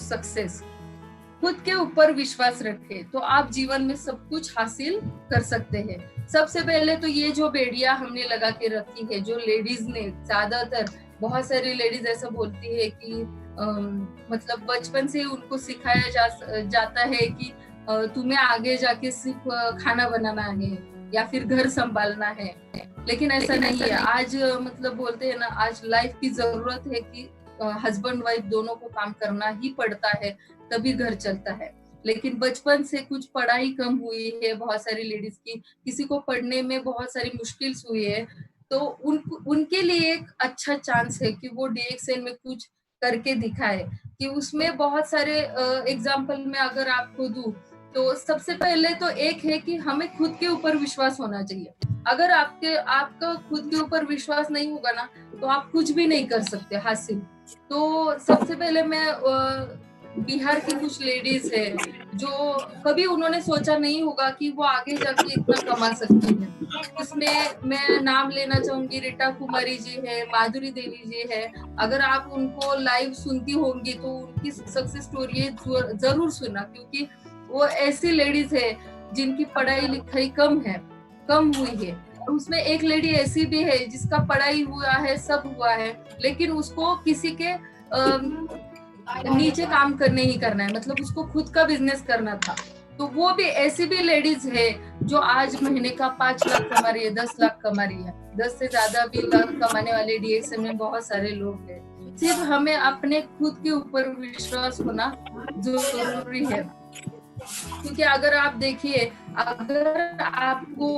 Success. खुद के ऊपर विश्वास रखें तो आप जीवन में सब कुछ हासिल कर सकते हैं। सबसे पहले तो ये जो बेड़ियां हमने लगा के रखी है, जो लेडीज ने, ज्यादातर बहुत सारी लेडीज ऐसा बोलती है कि मतलब बचपन से उनको सिखाया जाता है कि तुम्हें आगे जाके सिर्फ खाना बनाना है या फिर घर संभालना है, लेकिन ऐसा नहीं है। आज मतलब बोलते हैं ना, आज लाइफ की जरूरत है कि हस्बैंड वाइफ दोनों को काम करना ही पड़ता है, तभी घर चलता है। लेकिन बचपन से कुछ पढ़ाई कम हुई है बहुत सारी लेडीज की, किसी को पढ़ने में बहुत सारी मुश्किल हुई है, तो उनके लिए एक अच्छा चांस है कि वो डीएक्सएन में कुछ करके दिखाए। कि उसमें बहुत सारे एग्जाम्पल में अगर आपको दूं तो सबसे पहले तो एक है कि हमें खुद के ऊपर विश्वास होना चाहिए। अगर आपका खुद के ऊपर विश्वास नहीं होगा ना, तो आप कुछ भी नहीं कर सकते हासिल। तो सबसे पहले मैं बिहार की कुछ लेडीज है जो कभी उन्होंने सोचा नहीं होगा कि वो आगे जाके इतना कमा सकती है। उसमें मैं नाम लेना चाहूंगी, रीटा कुमारी जी है, माधुरी देवी जी है। अगर आप उनको लाइव सुनती होंगी तो उनकी सक्सेस स्टोरी जरूर सुना, क्योंकि वो ऐसी लेडीज है जिनकी पढ़ाई लिखाई कम हुई है। उसमें एक लेडी ऐसी भी है जिसका पढ़ाई हुआ है, सब हुआ है, लेकिन उसको किसी के नीचे काम करने ही करना है, मतलब उसको खुद का बिजनेस करना था। तो वो भी ऐसी भी लेडीज है जो आज महीने का 5 लाख कमा रही है, 10 लाख कमा रही है, 10 से ज्यादा भी लाख कमाने वाले डीएक्सएन में बहुत सारे लोग हैं। सिर्फ हमें अपने खुद के ऊपर विश्वास होना जरूरी है। क्योंकि अगर आप देखिए, अगर आपको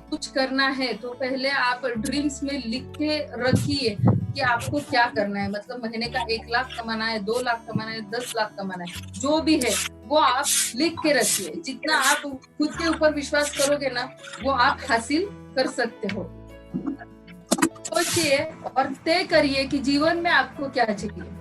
कुछ करना है तो पहले आप ड्रीम्स में लिख के रखिए कि आपको क्या करना है। मतलब महीने का 1 लाख कमाना है, 2 लाख कमाना है, 10 लाख कमाना है, जो भी है वो आप लिख के रखिए। जितना आप खुद के ऊपर विश्वास करोगे ना, वो आप हासिल कर सकते हो। सोचिए और तय करिए कि जीवन में आपको क्या चाहिए।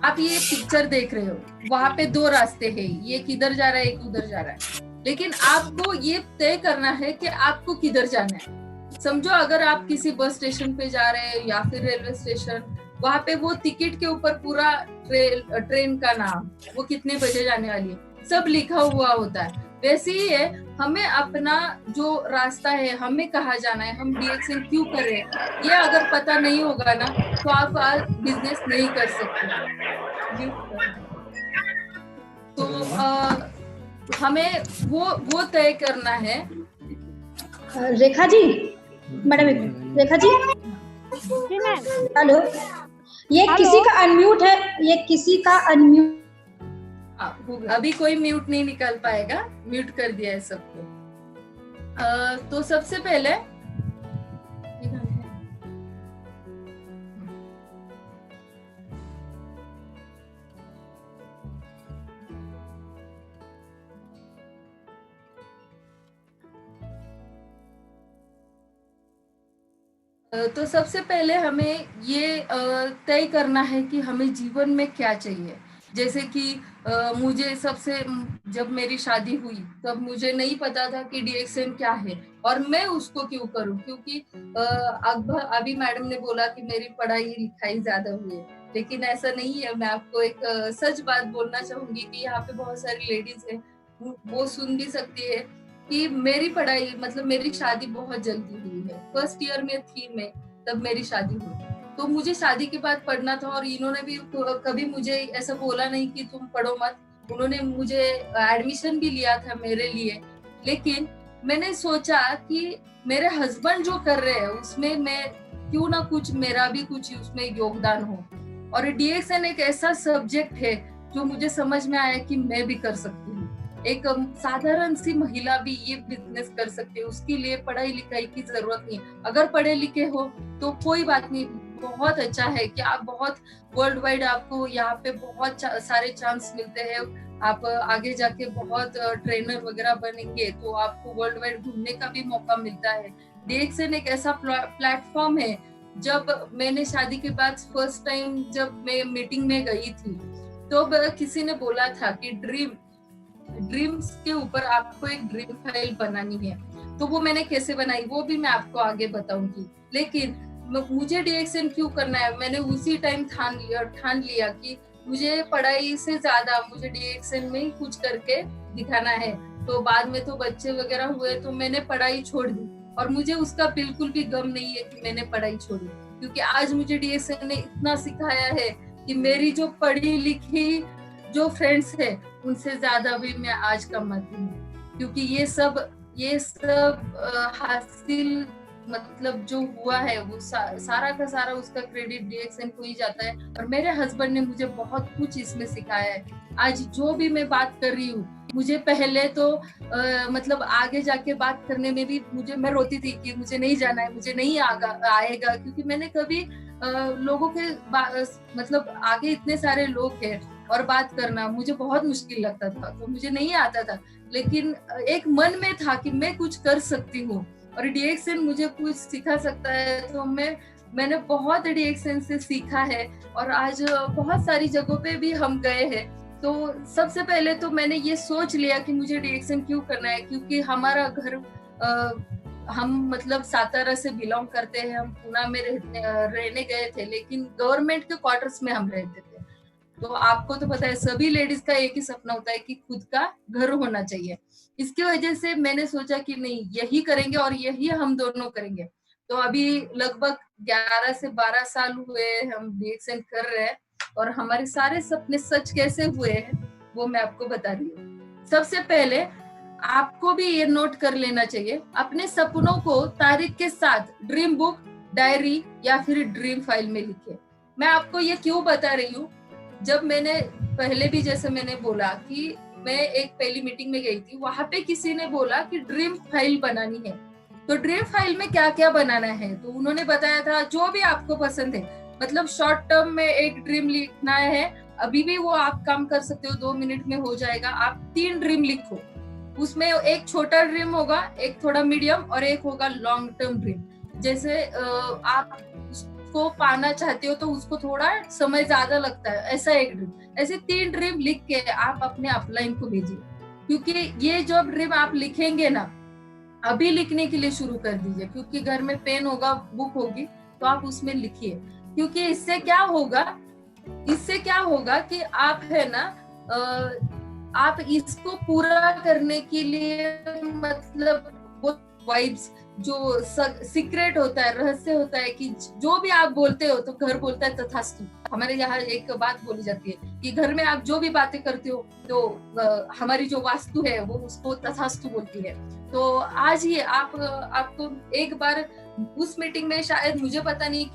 आप ये पिक्चर देख रहे हो, वहां पे 2 रास्ते हैं, ये किधर जा रहा है, एक उधर जा रहा है, लेकिन आपको ये तय करना है कि आपको किधर जाना है। समझो अगर आप किसी बस स्टेशन पे जा रहे हैं या फिर रेलवे स्टेशन, वहां पे वो टिकट के ऊपर पूरा ट्रेन का नाम, वो कितने बजे जाने वाली है, सब लिखा हुआ होता है। वैसे ही है, हमें अपना जो रास्ता है, हमें कहाँ जाना है, हम डीएक्सएन क्यों कर रहे हैं, ये अगर पता नहीं होगा ना, तो आप आज बिजनेस नहीं कर सकते। तो हमें वो तय करना है। रेखा जी, मैडम रेखा जी, हेलो, ये किसी का अनम्यूट है, ये किसी का अनम्यूट। अभी कोई म्यूट नहीं निकाल पाएगा, म्यूट कर दिया है सबको। तो सबसे पहले हमें ये तय करना है कि हमें जीवन में क्या चाहिए। जैसे कि मुझे जब मेरी शादी हुई तब मुझे नहीं पता था कि डीएक्सएन क्या है और मैं उसको क्यों करूं, क्योंकि अभी मैडम ने बोला कि मेरी पढ़ाई लिखाई ज्यादा हुई है, लेकिन ऐसा नहीं है। मैं आपको एक सच बात बोलना चाहूंगी कि यहाँ पे बहुत सारी लेडीज है, वो सुन भी सकती है कि मेरी पढ़ाई, मतलब मेरी शादी बहुत जल्दी हुई है। फर्स्ट ईयर में थी मैं तब मेरी शादी हुई, तो मुझे शादी के बाद पढ़ना था और इन्होंने भी कभी मुझे ऐसा बोला नहीं कि तुम पढ़ो मत। उन्होंने मुझे एडमिशन भी लिया था मेरे लिए, लेकिन मैंने सोचा कि मेरे हस्बैंड जो कर रहे हैं उसमें मैं क्यों ना कुछ, मेरा भी कुछ उसमें योगदान हो। और डीएक्सएन एक ऐसा सब्जेक्ट है जो मुझे समझ में आया कि मैं भी कर सकती हूँ। एक साधारण सी महिला भी ये बिजनेस कर सकती है, उसके लिए पढ़ाई लिखाई की जरूरत नहीं है। अगर पढ़े लिखे हो तो कोई बात नहीं, बहुत अच्छा है कि आप बहुत वर्ल्ड वाइड, आपको यहाँ पे बहुत सारे चांस मिलते हैं। आप आगे जाके बहुत ट्रेनर वगैरह बनेंगे तो आपको वर्ल्ड वाइड घूमने का भी मौका मिलता है। डीएक्सएन एक ऐसा प्लेटफॉर्म है। जब मैंने शादी के बाद फर्स्ट टाइम जब मैं मीटिंग में गई थी तो किसी ने बोला था कि ड्रीम्स के ऊपर आपको एक ड्रीम फाइल बनानी है। तो वो मैंने कैसे बनाई वो भी मैं आपको आगे बताऊंगी। लेकिन मुझे डीएक्सएन क्यों करना है, मैंने उसी टाइम ठान लिया कि मुझे पढ़ाई से ज्यादा मुझे DXN में ही कुछ करके दिखाना है। तो बाद में तो बच्चे वगैरह हुए तो मैंने पढ़ाई छोड़ दी, और मुझे उसका बिल्कुल भी गम नहीं है कि मैंने पढ़ाई छोड़ी, क्योंकि आज मुझे DXN ने इतना सिखाया है कि मेरी जो पढ़ी लिखी जो फ्रेंड्स है उनसे ज्यादा भी मैं आज कमाती हूँ, क्योंकि ये सब हासिल मतलब जो हुआ है वो सारा का सारा उसका क्रेडिट DXN को ही जाता है। और मेरे हस्बैंड ने मुझे बहुत कुछ इसमें सिखाया है। आज जो भी मैं बात कर रही हूँ, मुझे पहले तो मतलब आगे जाके बात करने में भी मैं रोती थी कि मुझे नहीं जाना है, मुझे नहीं आएगा, क्योंकि मैंने कभी लोगों के मतलब आगे इतने सारे लोग हैं और बात करना मुझे बहुत मुश्किल लगता था, तो मुझे नहीं आता था। लेकिन एक मन में था कि मैं कुछ कर सकती हूँ और DXN मुझे कुछ सिखा सकता है, तो मैंने बहुत DXN से सीखा है। और आज बहुत सारी जगहों पे भी हम गए हैं। तो सबसे पहले तो मैंने ये सोच लिया कि मुझे DXN क्यों करना है, क्योंकि हमारा घर हम मतलब सातारा से बिलोंग करते हैं, हम पुणे में रहने गए थे, लेकिन गवर्नमेंट के क्वार्टर्स में हम रहते थे। तो आपको तो पता है सभी लेडीज का एक ही सपना होता है कि खुद का घर होना चाहिए। इसकी वजह से मैंने सोचा कि नहीं, यही करेंगे और यही हम दोनों करेंगे। तो अभी लगभग 11 से 12 साल हुए हम DXN कर रहे हैं, और हमारे सारे सपने सच कैसे हुए हैं वो मैं आपको बता रही हूँ। सबसे पहले आपको भी ये नोट कर लेना चाहिए, अपने सपनों को तारीख के साथ ड्रीम बुक, डायरी या फिर ड्रीम फाइल में लिखे। मैं आपको ये क्यों बता रही हूँ, जब मैंने पहले भी जैसे मैंने बोला कि मैं एक पहली मीटिंग में गई थी, वहां पे किसी ने बोला कि ड्रीम फाइल बनानी है। तो ड्रीम फाइल में क्या क्या बनाना है, तो उन्होंने बताया था जो भी आपको पसंद है, मतलब शॉर्ट टर्म में एक ड्रीम लिखना है, अभी भी वो आप काम कर सकते हो, 2 मिनट में हो जाएगा। आप 3 ड्रीम लिखो, उसमें एक छोटा ड्रीम होगा, एक थोड़ा मीडियम और एक होगा लॉन्ग टर्म ड्रीम। जैसे आप को पाना चाहते हो तो उसको थोड़ा समय ज्यादा लगता है, ऐसा एक ड्रीम। ऐसे 3 ड्रीम लिख के आप अपने अपलाइन को भेजिए, क्योंकि ये जो ड्रीम आप लिखेंगे ना, अभी लिखने के लिए शुरू कर दीजिए, क्योंकि घर में पेन होगा, बुक होगी, तो आप उसमें लिखिए। क्योंकि इससे क्या होगा कि आप है ना आप इसको पूरा करने के लिए मतलब वो वाइब्स जो सीक्रेट होता है, रहस्य होता है कि जो भी आप बोलते हो तो घर बोलता है तथास्तु। हमारे यहाँ एक बात बोली जाती है कि घर में आप जो भी बातें करते हो तो हमारी जो वास्तु है वो उसको तथास्तु बोलती है। तो आज ही आपको एक बार उस मीटिंग में, शायद मुझे पता नहीं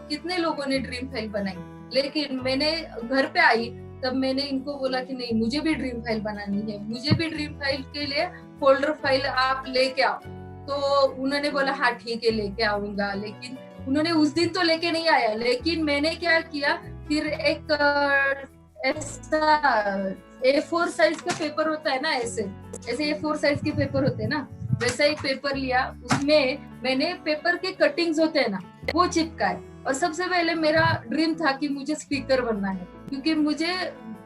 कितने लोगों ने ड्रीम फाइल बनाई, लेकिन मैंने घर पे आई तब मैंने इनको बोला कि नहीं, मुझे भी ड्रीम फाइल बनानी है, मुझे भी ड्रीम फाइल के लिए फोल्डर फाइल आप लेके आओ। तो उन्होंने बोला हाँ ठीक है लेके आऊंगा, लेकिन उन्होंने उस दिन तो लेके नहीं आया। लेकिन मैंने क्या किया, फिर एक ऐसा A4 साइज का पेपर होता है ना, ऐसे A4 साइज के पेपर होते हैं ना, वैसा एक पेपर लिया, उसमें मैंने पेपर के कटिंग्स होते हैं ना वो चिपकाए। और सबसे पहले मेरा ड्रीम था कि मुझे स्पीकर बनना है, क्योंकि मुझे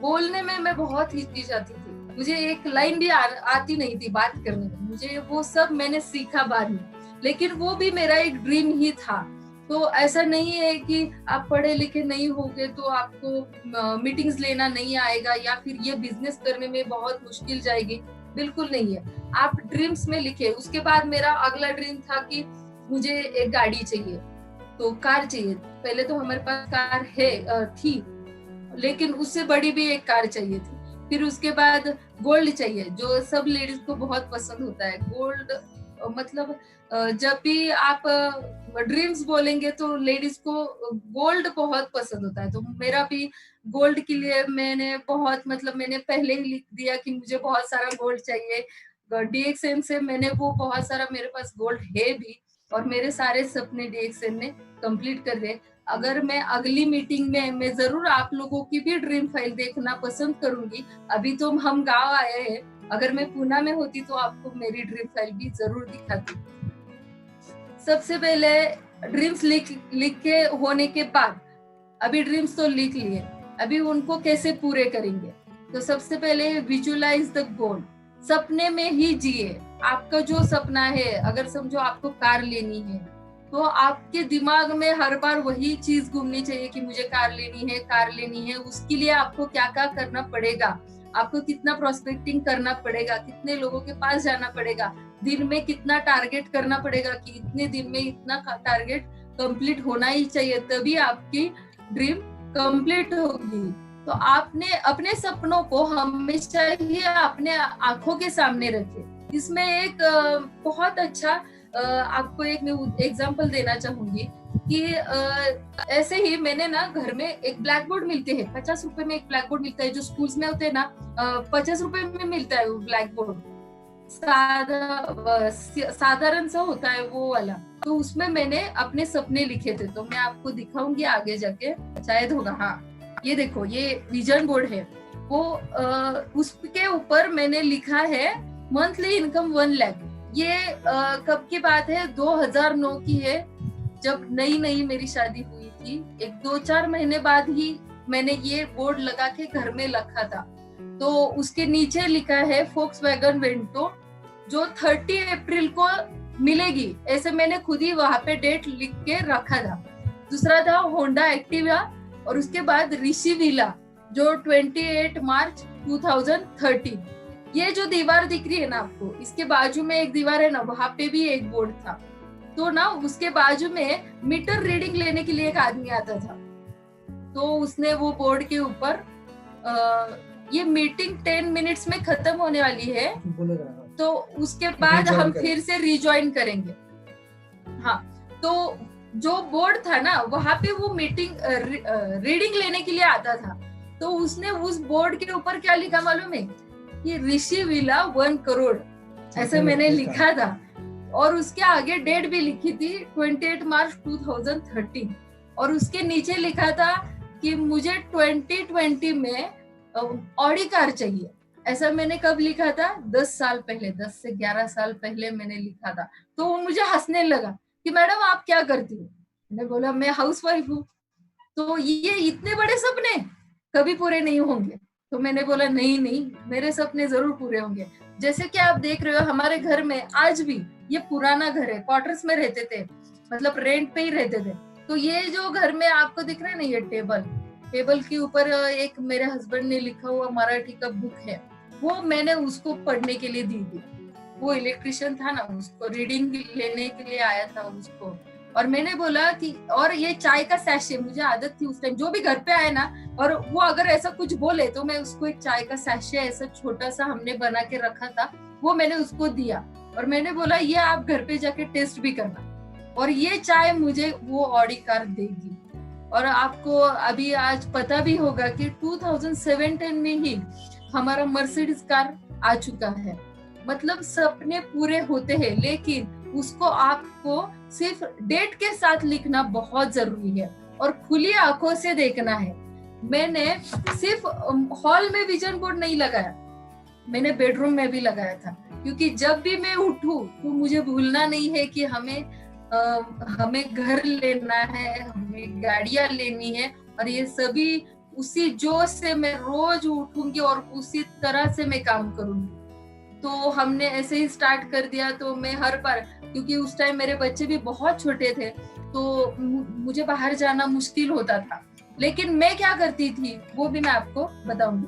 बोलने में मैं बहुत हिचकिचाती थी, मुझे एक लाइन भी आती नहीं थी बात करने में, मुझे वो सब मैंने सीखा बाद में, लेकिन वो भी मेरा एक ड्रीम ही था। तो ऐसा नहीं है कि आप पढ़े लिखे नहीं होगे तो आपको मीटिंग्स लेना नहीं आएगा या फिर ये बिजनेस करने में बहुत मुश्किल जाएगी, बिल्कुल नहीं है। आप ड्रीम्स में लिखे। उसके बाद मेरा अगला ड्रीम था कि मुझे एक गाड़ी चाहिए, तो कार चाहिए। पहले तो हमारे पास कार थी, लेकिन उससे बड़ी भी एक कार चाहिए थी। फिर उसके बाद गोल्ड चाहिए, जो सब लेडीज को बहुत पसंद होता है गोल्ड। मतलब जब भी आप ड्रीम्स बोलेंगे तो लेडीज को गोल्ड बहुत पसंद होता है। तो मेरा भी गोल्ड के लिए मैंने पहले ही लिख दिया कि मुझे बहुत सारा गोल्ड चाहिए। DXN से मैंने वो बहुत सारा, मेरे पास गोल्ड है भी, और मेरे सारे सपने DXN ने कंप्लीट कर दिए। अगर मैं अगली मीटिंग में मैं जरूर आप लोगों की भी ड्रीम फाइल देखना पसंद करूंगी। अभी तो हम गांव आए हैं, अगर मैं पुणे में होती तो आपको मेरी ड्रीम फाइल भी जरूर दिखाती। सबसे पहले ड्रीम्स लिख के होने के बाद, अभी ड्रीम्स तो लिख लिए, अभी उनको कैसे पूरे करेंगे। तो सबसे पहले विजुअलाइज द गोल, सपने में ही जिए। आपका जो सपना है, अगर समझो आपको कार लेनी है तो आपके दिमाग में हर बार वही चीज घूमनी चाहिए कि मुझे कार लेनी है। उसके लिए आपको क्या क्या करना पड़ेगा, आपको कितना प्रोस्पेक्टिंग करना पड़ेगा, कितने लोगों के पास जाना पड़ेगा, दिन में कितना टारगेट करना पड़ेगा कि इतने दिन में इतना टारगेट कंप्लीट होना ही चाहिए, तभी आपकी ड्रीम कंप्लीट होगी। तो आपने अपने सपनों को हमेशा ही अपने आंखों के सामने रखे। इसमें एक बहुत अच्छा आपको एक मैं एग्जांपल देना चाहूंगी कि ऐसे ही मैंने ना घर में एक ब्लैक बोर्ड मिलते हैं, 50 रुपए में एक ब्लैक बोर्ड मिलता है, जो स्कूल्स में होते हैं ना, 50 रुपए में मिलता है वो ब्लैक बोर्ड, साधारण सा होता है वो वाला। तो उसमें मैंने अपने सपने लिखे थे, तो मैं आपको दिखाऊंगी आगे जाके, शायद होगा। हाँ, ये देखो, ये विजन बोर्ड है, वो उसके ऊपर मैंने लिखा है मंथली इनकम 1 लाख। ये कब की बात है, 2009 की है, जब नई नई मेरी शादी हुई थी। एक 2-4 महीने बाद ही मैंने ये बोर्ड लगा के घर में रखा था। तो उसके नीचे लिखा है फोक्सवैगन वेंटो, जो 30 अप्रैल को मिलेगी, ऐसे मैंने खुद ही वहां पे डेट लिख के रखा था। दूसरा था होंडा एक्टिवा, और उसके बाद ऋषि विला, जो 28 मार्च 2013। ये जो दीवार दिख रही है ना आपको, इसके बाजू में एक दीवार है ना, वहां पे भी एक बोर्ड था। तो ना उसके बाजू में मीटर रीडिंग लेने के लिए एक आदमी आता था, तो उसने वो बोर्ड के ऊपर ये मीटिंग 10 मिनट्स में खत्म होने वाली है, तो उसके बाद हम फिर से रिज्वाइन करेंगे। हाँ, तो जो बोर्ड था ना, वहां पे वो मीटिंग रीडिंग लेने के लिए आता था। तो उसने उस बोर्ड के ऊपर क्या लिखा मालूम है, कि ऋषि विला 1 करोड़, ऐसे मैंने लिखा था। और उसके आगे डेट भी लिखी थी 28 मार्च 2013, और उसके नीचे लिखा था कि मुझे 2020 में ऑडी कार चाहिए। ऐसा मैंने कब लिखा था, 10 साल पहले, 10 से 11 साल पहले मैंने लिखा था। तो वो मुझे हंसने लगा कि मैडम आप क्या करती हो। मैंने बोला मैं हाउसवाइफ हूँ। तो ये इतने बड़े सपने कभी पूरे नहीं होंगे। तो मैंने बोला नहीं, मेरे सपने जरूर पूरे होंगे। जैसे कि आप देख रहे हो, हमारे घर में आज भी, ये पुराना घर है, क्वार्टर्स में रहते थे, मतलब रेंट पे ही रहते थे। तो ये जो घर में आपको दिख रहा है ना, ये टेबल के ऊपर एक मेरे हस्बैंड ने लिखा हुआ मराठी का बुक है, वो मैंने उसको पढ़ने के लिए दी थी। वो इलेक्ट्रिशियन था ना, उसको रीडिंग लेने के लिए आया था उसको, और मैंने बोला कि, और ये चाय का सैशे, मुझे आदत थी उस टाइम, जो भी घर पे आए ना और वो अगर ऐसा कुछ बोले तो मैं उसको एक चाय का सैशे ऐसा छोटा सा हमने बना के रखा था, वो मैंने उसको दिया। और मैंने बोला ये आप घर पे जाके टेस्ट भी करना, और ये चाय मुझे वो ऑडी कार देगी। और आपको अभी आज पता भी होगा कि 2017 में ही हमारा मर्सिडीज कार आ चुका है। मतलब सपने पूरे होते हैं, लेकिन उसको आपको सिर्फ डेट के साथ लिखना बहुत जरूरी है और खुली आंखों से देखना है। मैंने सिर्फ हॉल में विजन बोर्ड नहीं लगाया, मैंने बेडरूम में भी लगाया था, क्योंकि जब भी मैं उठूं तो मुझे भूलना नहीं है कि हमें घर लेना है, हमें गाड़ियां लेनी है, और ये सभी उसी जोश से मैं रोज उठूंगी और उसी तरह से मैं काम करूंगी। तो हमने ऐसे ही स्टार्ट कर दिया। तो मैं हर बार, क्योंकि उस टाइम मेरे बच्चे भी बहुत छोटे थे, तो मुझे बाहर जाना मुश्किल होता था, लेकिन मैं क्या करती थी वो भी मैं आपको बताऊंगी।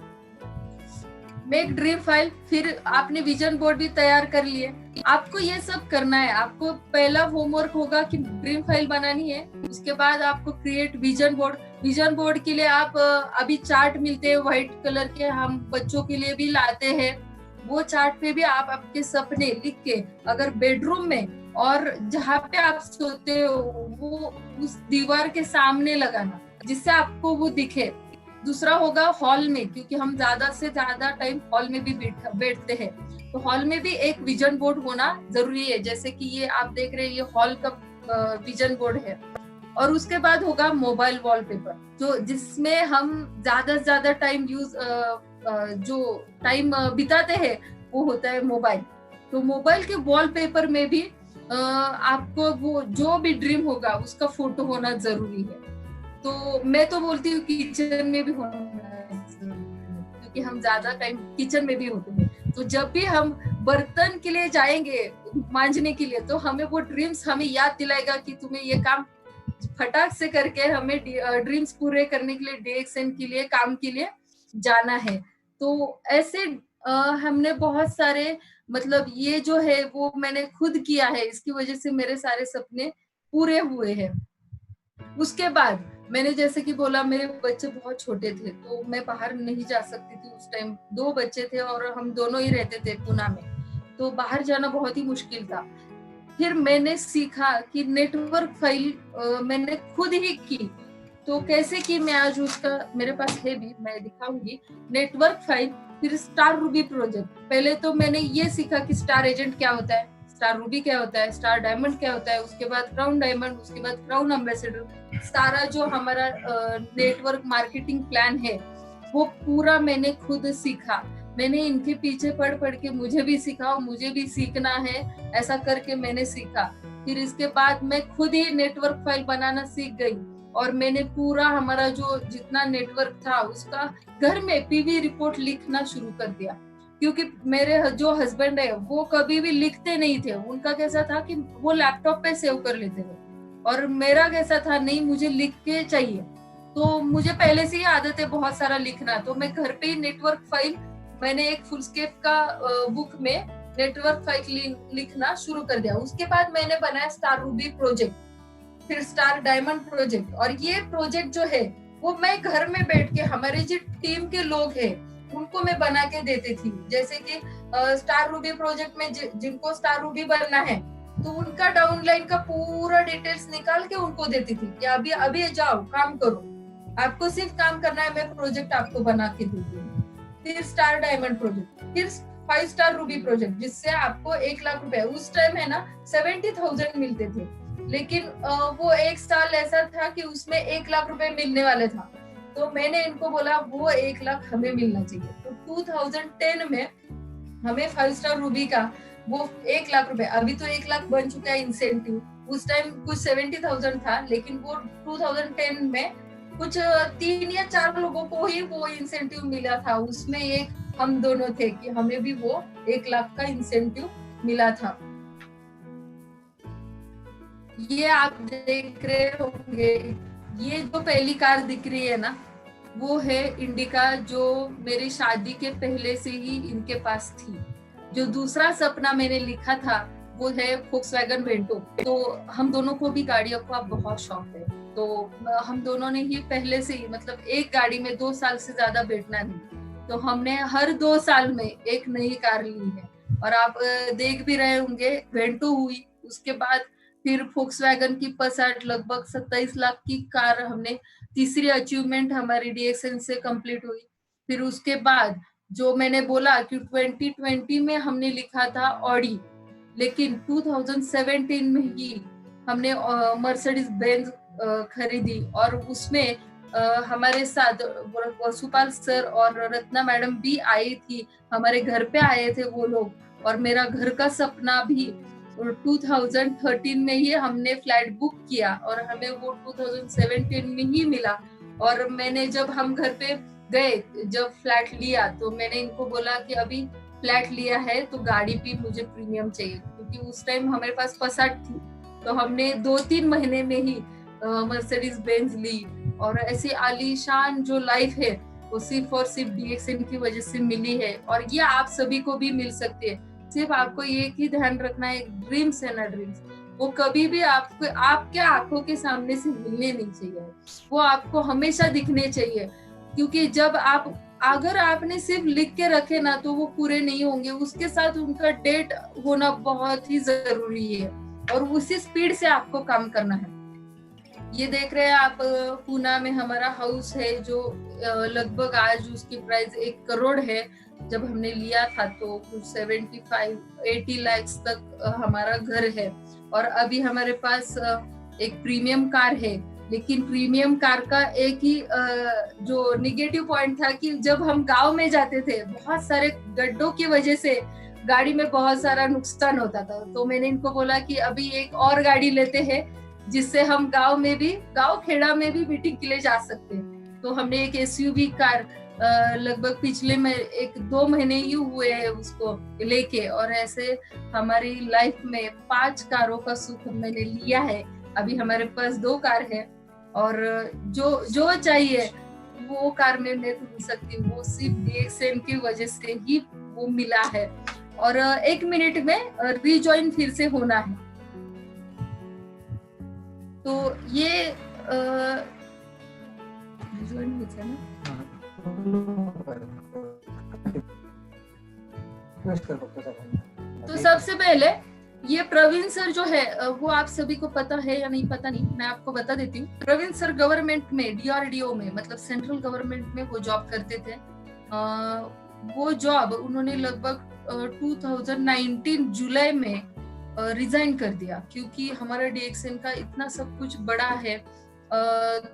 मैं एक ड्रीम फाइल, फिर आपने विजन बोर्ड भी तैयार कर लिए, आपको ये सब करना है। आपको पहला होमवर्क होगा कि ड्रीम फाइल बनानी है, उसके बाद आपको create vision board. Vision board के लिए आप अभी चार्ट मिलते हैं व्हाइट कलर के, हम बच्चों के लिए भी लाते हैं। वो चार्ट पे भी आप आपके सपने लिख के, अगर बेडरूम में और जहाँ पे आप सोते हो वो उस दीवार के सामने लगाना, जिससे आपको वो दिखे। दूसरा होगा हॉल में, क्योंकि हम ज्यादा से ज्यादा टाइम हॉल में भी बैठते हैं, तो हॉल में भी एक विजन बोर्ड होना जरूरी है। जैसे कि ये आप देख रहे हैं, ये हॉल का विजन बोर्ड है। और उसके बाद होगा मोबाइल वॉलपेपर, जो जिसमें हम ज्यादा से ज्यादा टाइम जो टाइम बिताते हैं वो होता है मोबाइल। तो मोबाइल के वॉलपेपर में भी आपको वो जो भी ड्रीम होगा उसका फोटो होना जरूरी है। तो मैं तो बोलती हूँ किचन में भी होना, क्योंकि हम ज्यादा टाइम किचन में भी होते हैं। तो जब भी हम बर्तन के लिए जाएंगे मांजने के लिए, तो हमें वो ड्रीम्स हमें याद दिलाएगा कि तुम्हें ये काम फटाक से करके हमें ड्रीम्स पूरे करने के लिए डीएक्सएन के लिए काम के लिए जाना है। तो ऐसे हमने बहुत सारे मतलब ये जो है वो मैंने खुद किया है, इसकी वजह से मेरे सारे सपने पूरे हुए हैं। उसके बाद मैंने जैसे कि बोला मेरे बच्चे बहुत छोटे थे तो मैं बाहर नहीं जा सकती थी उस टाइम, 2 बच्चे थे और हम दोनों ही रहते थे पूना में, तो बाहर जाना बहुत ही मुश्किल था। फिर मैंने सीखा कि नेटवर्क फाइल मैंने खुद ही की। तो कैसे की मैं आज उसका मेरे पास है भी, मैं दिखाऊंगी। नेटवर्क फाइल, फिर स्टार रूबी प्रोजेक्ट। पहले तो मैंने ये सीखा कि स्टार एजेंट क्या होता है, स्टार रूबी क्या होता है, स्टार डायमंड क्या होता है, उसके बाद क्राउन डायमंड, उसके बाद क्राउन एम्बेसडर। सारा जो हमारा नेटवर्क मार्केटिंग प्लान है वो पूरा मैंने खुद सीखा। मैंने इनके पीछे पढ़ के मुझे भी सीखा, मुझे भी सीखना है, ऐसा करके मैंने सीखा। फिर इसके बाद मैं खुद ही नेटवर्क फाइल बनाना सीख गई और मैंने पूरा हमारा जो जितना नेटवर्क था उसका घर में पीवी रिपोर्ट लिखना शुरू कर दिया। क्योंकि मेरे जो हस्बैंड है वो कभी भी लिखते नहीं थे, उनका कैसा था कि वो लैपटॉप पे सेव कर लेते थे, और मेरा कैसा था नहीं, मुझे लिख के चाहिए। तो मुझे पहले से ही आदत है बहुत सारा लिखना, तो मैं घर पे ही नेटवर्क फाइल, मैंने एक फुलस्केप का बुक में नेटवर्क फाइल लिखना शुरू कर दिया। उसके बाद मैंने बनाया स्टार रूबी प्रोजेक्ट, फिर स्टार डायमंड प्रोजेक्ट। और ये प्रोजेक्ट जो है वो मैं घर में बैठ के हमारे जो टीम के लोग हैं उनको मैं बना के देती थी। जैसे कि स्टार रूबी प्रोजेक्ट में जिनको स्टार रूबी बनना है तो उनका डाउनलाइन का पूरा डिटेल्स निकाल के उनको देती थी कि अभी अभी जाओ काम करो, आपको सिर्फ काम करना है, मैं प्रोजेक्ट आपको बना के देती हूँ। फिर स्टार डायमंड प्रोजेक्ट, फिर 5 स्टार रूबी प्रोजेक्ट जिससे आपको 1 लाख रुपए, उस टाइम है ना 70,000 मिलते थे, लेकिन वो एक साल ऐसा था कि उसमें 1 लाख रुपए मिलने वाले था। तो मैंने इनको बोला वो 1 लाख हमें मिलना चाहिए। तो 2010 में हमें 5 स्टार रूबी का वो 1 लाख रुपए, अभी तो 1 लाख बन चुका है इंसेंटिव, उस टाइम कुछ 70,000 था, लेकिन वो 2010 में कुछ 3 या 4 लोगों को ही वो इंसेंटिव मिला था। उसमें एक हम दोनों थे कि हमें भी वो 1 लाख का इंसेंटिव मिला था। ये आप देख रहे होंगे, ये जो पहली कार दिख रही है ना वो है इंडिका, जो मेरी शादी के पहले से ही इनके पास थी। जो दूसरा सपना मैंने लिखा था वो है फोक्सवैगन वेंटो। तो हम दोनों को भी गाड़ियों का बहुत शौक है, तो हम दोनों ने ही पहले से ही मतलब एक गाड़ी में 2 साल से ज्यादा बैठना नहीं, तो हमने हर 2 साल में एक नई कार ली है। और आप देख भी रहे होंगे, वेंटो हुई, उसके बाद फिर फोक्सवैगन की पसाट लगभग 27 लाख की कार हमने, तीसरी अचीवमेंट हमारी डीएक्सएन से कंप्लीट हुई। फिर उसके बाद जो मैंने बोला कि 2020 में हमने लिखा था ऑडी, लेकिन 2017 में ही हमने मर्सिडीज बेंज खरीदी, और उसमें हमारे साथ वसुपाल सर और रत्ना मैडम भी आई थी, हमारे घर पे आए थे वो लोग। और मेरा घर का सपना भी 2013 में ही हमने फ्लैट बुक किया और हमें वो 2017 में ही मिला। और मैंने जब हम घर पे गए, जब फ्लैट लिया, तो मैंने इनको बोला कि अभी फ्लैट लिया है तो गाड़ी भी मुझे प्रीमियम चाहिए, क्योंकि उस टाइम हमारे पास पसाट थी। तो हमने 2-3 महीने में ही मर्सिडीज बेंज ली। और ऐसी आलीशान जो लाइफ है वो सिर्फ और सिर्फ डीएक्सएन की वजह से मिली है, और ये आप सभी को भी मिल सकती है। सिर्फ आपको एक ही ध्यान रखना है, ड्रीम्स है ना, ड्रीम्स वो कभी भी आपको आपके आंखों के सामने से मिलने नहीं चाहिए, वो आपको हमेशा दिखने चाहिए। क्योंकि जब आप अगर आपने सिर्फ लिख के रखे ना तो वो पूरे नहीं होंगे, उसके साथ उनका डेट होना बहुत ही जरूरी है, और उसी स्पीड से आपको काम करना है। ये देख रहे हैं आप, पूना में हमारा हाउस है जो लगभग आज उसकी प्राइस 1 करोड़ है। जब हमने लिया था तो कुछ 75-80 लाख तक हमारा घर है। और अभी हमारे पास एक प्रीमियम कार है, लेकिन प्रीमियम कार का एक ही जो निगेटिव पॉइंट था कि जब हम गांव में जाते थे बहुत सारे गड्ढों की वजह से गाड़ी में बहुत सारा नुकसान होता था। तो मैंने इनको बोला कि अभी एक और गाड़ी लेते हैं जिससे हम गांव खेड़ा में भी मीटिंग के लिए जा सकते हैं। तो हमने एक एसयूवी कार लगभग पिछले में 1-2 महीने ही हुए हैं उसको लेके, और ऐसे हमारी लाइफ में 5 कारों का सुख मैंने लिया है। अभी हमारे पास 2 कार है, और जो जो चाहिए वो कार में मैं घूम सकती हूँ, वो सिर्फ डीएक्सएन की वजह से ही वो मिला है। और 1 मिनट में रिजॉइन फिर से होना है। तो ये रिजॉइन होता है ना। तो सबसे पहले ये प्रवीण सर जो है वो आप सभी को पता है या नहीं पता नहीं, मैं आपको बता देती हूँ। प्रवीण सर गवर्नमेंट में, डीआरडीओ में, मतलब सेंट्रल गवर्नमेंट में वो जॉब करते थे। वो जॉब उन्होंने लगभग 2019 जुलाई में रिजाइन कर दिया, क्योंकि हमारा डीएक्सएन का इतना सब कुछ बड़ा है।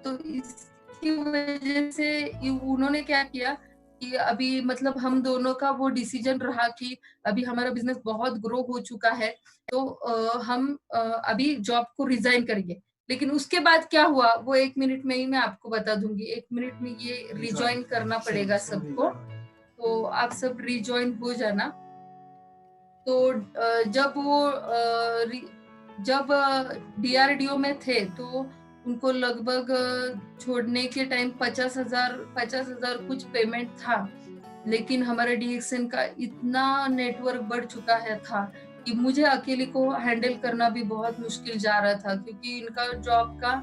तो इसकी वजह से उन्होंने क्या किया कि अभी मतलब हम दोनों का वो डिसीजन रहा कि अभी हमारा बिजनेस बहुत ग्रो हो चुका है, तो हम अभी जॉब को रिजाइन करेंगे। लेकिन उसके बाद क्या हुआ वो 1 मिनट में ही मैं आपको बता दूंगी। 1 मिनट में ये रिजॉइन करना पड़ेगा सबको, तो आप सब रिजॉइन हो जाना। तो जब डीआरडीओ में थे तो उनको लगभग छोड़ने के टाइम 50,000 कुछ पेमेंट था। लेकिन हमारे डीएक्सएन का इतना नेटवर्क बढ़ चुका है था कि मुझे अकेले को हैंडल करना भी बहुत मुश्किल जा रहा था, क्योंकि इनका जॉब का